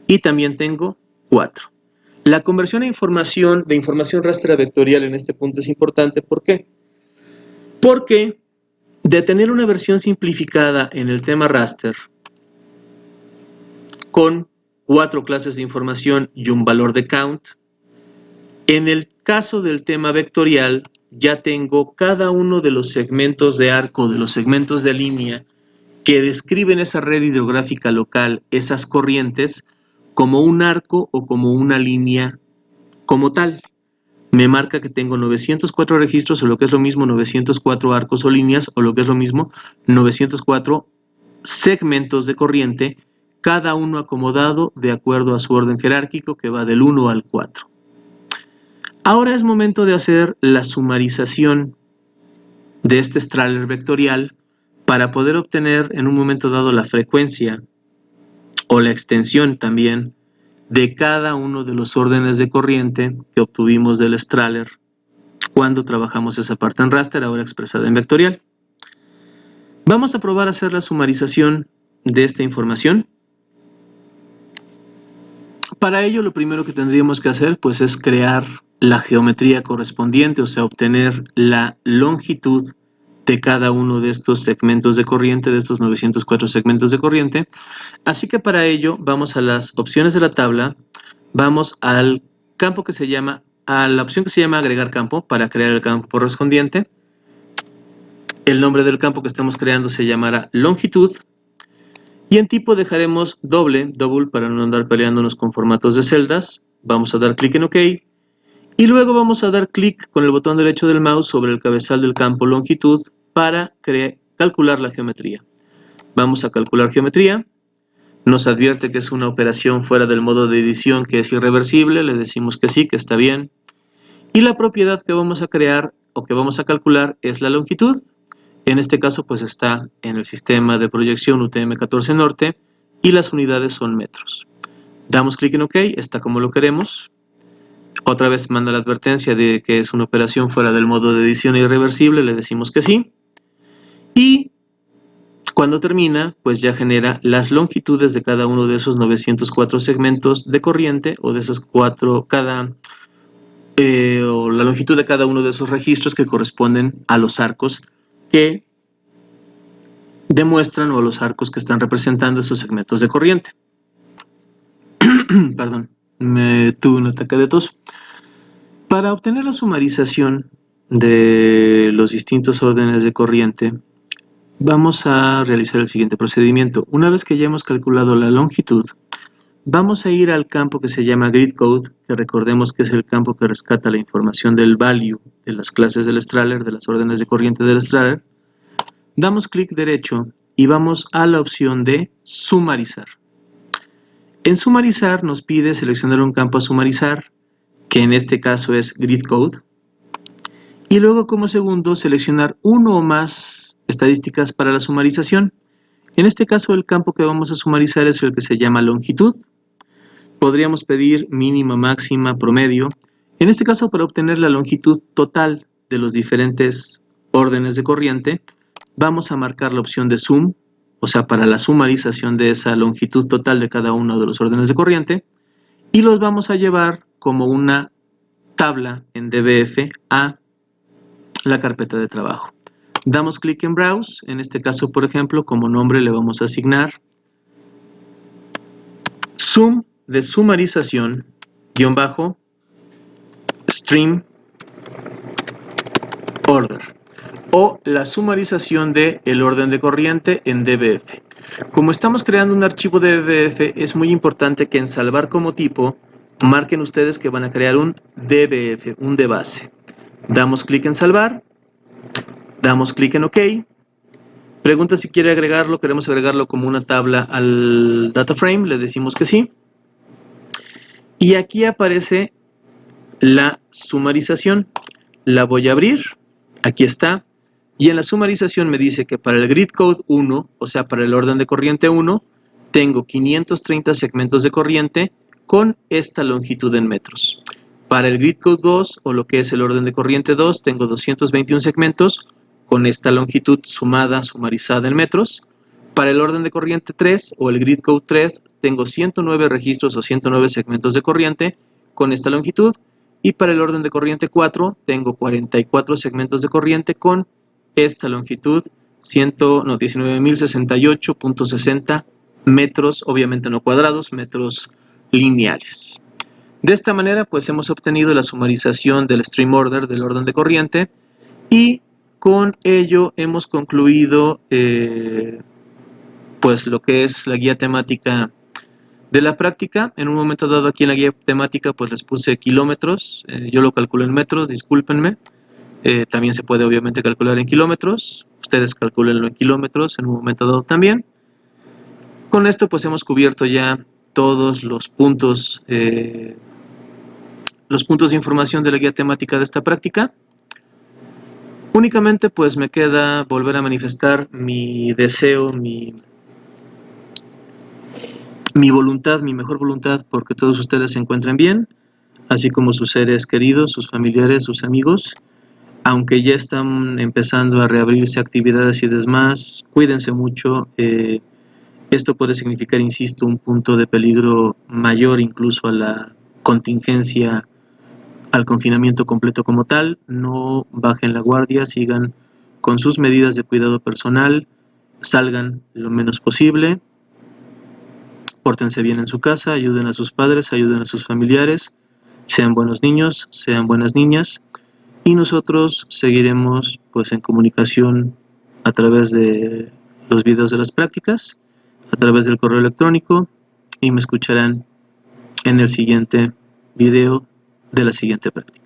y también tengo 4. La conversión de información raster a vectorial en este punto es importante. ¿Por qué? Porque de tener una versión simplificada en el tema raster con 4 clases de información y un valor de count, en el caso del tema vectorial ya tengo cada uno de los segmentos de arco, de los segmentos de línea que describen esa red hidrográfica local, esas corrientes, como un arco o como una línea como tal. Me marca que tengo 904 registros, o lo que es lo mismo 904 arcos o líneas, o lo que es lo mismo 904 segmentos de corriente, cada uno acomodado de acuerdo a su orden jerárquico que va del 1 al 4. Ahora es momento de hacer la sumarización de este Strahler vectorial para poder obtener en un momento dado la frecuencia o la extensión también de cada uno de los órdenes de corriente que obtuvimos del Strahler cuando trabajamos esa parte en raster, ahora expresada en vectorial. Vamos a probar a hacer la sumarización de esta información. Para ello, lo primero que tendríamos que hacer pues, es crear la geometría correspondiente, o sea, obtener la longitud de cada uno de estos segmentos de corriente, de estos 904 segmentos de corriente. Así que para ello vamos a las opciones de la tabla, vamos al campo que se llama, a la opción que se llama agregar campo para crear el campo correspondiente. El nombre del campo que estamos creando se llamará longitud. Y en tipo dejaremos double para no andar peleándonos con formatos de celdas. Vamos a dar clic en OK. Y luego vamos a dar clic con el botón derecho del mouse sobre el cabezal del campo longitud para calcular la geometría. Vamos a calcular geometría. Nos advierte que es una operación fuera del modo de edición que es irreversible. Le decimos que sí, que está bien. Y la propiedad que vamos a crear o que vamos a calcular es la longitud. En este caso pues está en el sistema de proyección UTM-14 Norte y las unidades son metros. Damos clic en OK, está como lo queremos. Otra vez manda la advertencia de que es una operación fuera del modo de edición irreversible, le decimos que sí. Y Cuando termina, pues ya genera las longitudes de cada uno de esos 904 segmentos de corriente, o de esas cuatro, o la longitud de cada uno de esos registros que corresponden a los arcos que demuestran, o los arcos que están representando esos segmentos de corriente. Perdón, me tuve un ataque de tos. Para obtener la sumarización de los distintos órdenes de corriente, vamos a realizar el siguiente procedimiento. Una vez que ya hemos calculado la longitud, vamos a ir al campo que se llama Grid Code, que recordemos que es el campo que rescata la información del value de las clases del Strahler, de las órdenes de corriente del Strahler. Damos clic derecho y vamos a la opción de sumarizar. En sumarizar nos pide seleccionar un campo a sumarizar, que en este caso es Grid Code, y luego como segundo seleccionar uno o más estadísticas para la sumarización. En este caso el campo que vamos a sumarizar es el que se llama longitud. Podríamos pedir mínima, máxima, promedio. En este caso, para obtener la longitud total de los diferentes órdenes de corriente, vamos a marcar la opción de sum, o sea, para la sumarización de esa longitud total de cada uno de los órdenes de corriente, y los vamos a llevar como una tabla en DBF a la carpeta de trabajo. Damos clic en Browse. En este caso, por ejemplo, como nombre le vamos a asignar Sum de sumarización, _ stream order, o la sumarización del orden de corriente en DBF. Como estamos creando un archivo de DBF, es muy importante que en salvar como tipo marquen ustedes que van a crear un DBF, un de base. Damos clic en salvar, damos clic en OK. Pregunta si quiere agregarlo, queremos agregarlo como una tabla al data frame, le decimos que sí. Y aquí aparece la sumarización. La voy a abrir, aquí está, y en la sumarización me dice que para el Grid Code 1, o sea, para el orden de corriente 1, tengo 530 segmentos de corriente con esta longitud en metros. Para el Grid Code 2, o lo que es el orden de corriente 2, tengo 221 segmentos con esta longitud sumarizada en metros. Para el orden de corriente 3, o el Grid Code 3, tengo 109 registros o 109 segmentos de corriente con esta longitud. Y para el orden de corriente 4, tengo 44 segmentos de corriente con esta longitud, 19.068.60 metros, obviamente no cuadrados, metros lineales. De esta manera, pues hemos obtenido la sumarización del stream order, del orden de corriente, y con ello hemos concluido pues lo que es la guía temática de la práctica. En un momento dado aquí en la guía temática pues les puse kilómetros, yo lo calculo en metros, discúlpenme. También se puede obviamente calcular en kilómetros, ustedes calculenlo en kilómetros en un momento dado también. Con esto pues hemos cubierto ya todos los puntos de información de la guía temática de esta práctica. Únicamente pues me queda volver a manifestar mi deseo, mi voluntad, mi mejor voluntad, porque todos ustedes se encuentren bien, así como sus seres queridos, sus familiares, sus amigos. Aunque ya están empezando a reabrirse actividades y demás, cuídense mucho. Esto puede significar, insisto, un punto de peligro mayor incluso a la contingencia, al confinamiento completo como tal. No bajen la guardia, sigan con sus medidas de cuidado personal, salgan lo menos posible, pórtense bien en su casa, ayuden a sus padres, ayuden a sus familiares, sean buenos niños, sean buenas niñas. Y nosotros seguiremos pues en comunicación a través de los videos de las prácticas, a través del correo electrónico, y me escucharán en el siguiente video de la siguiente práctica.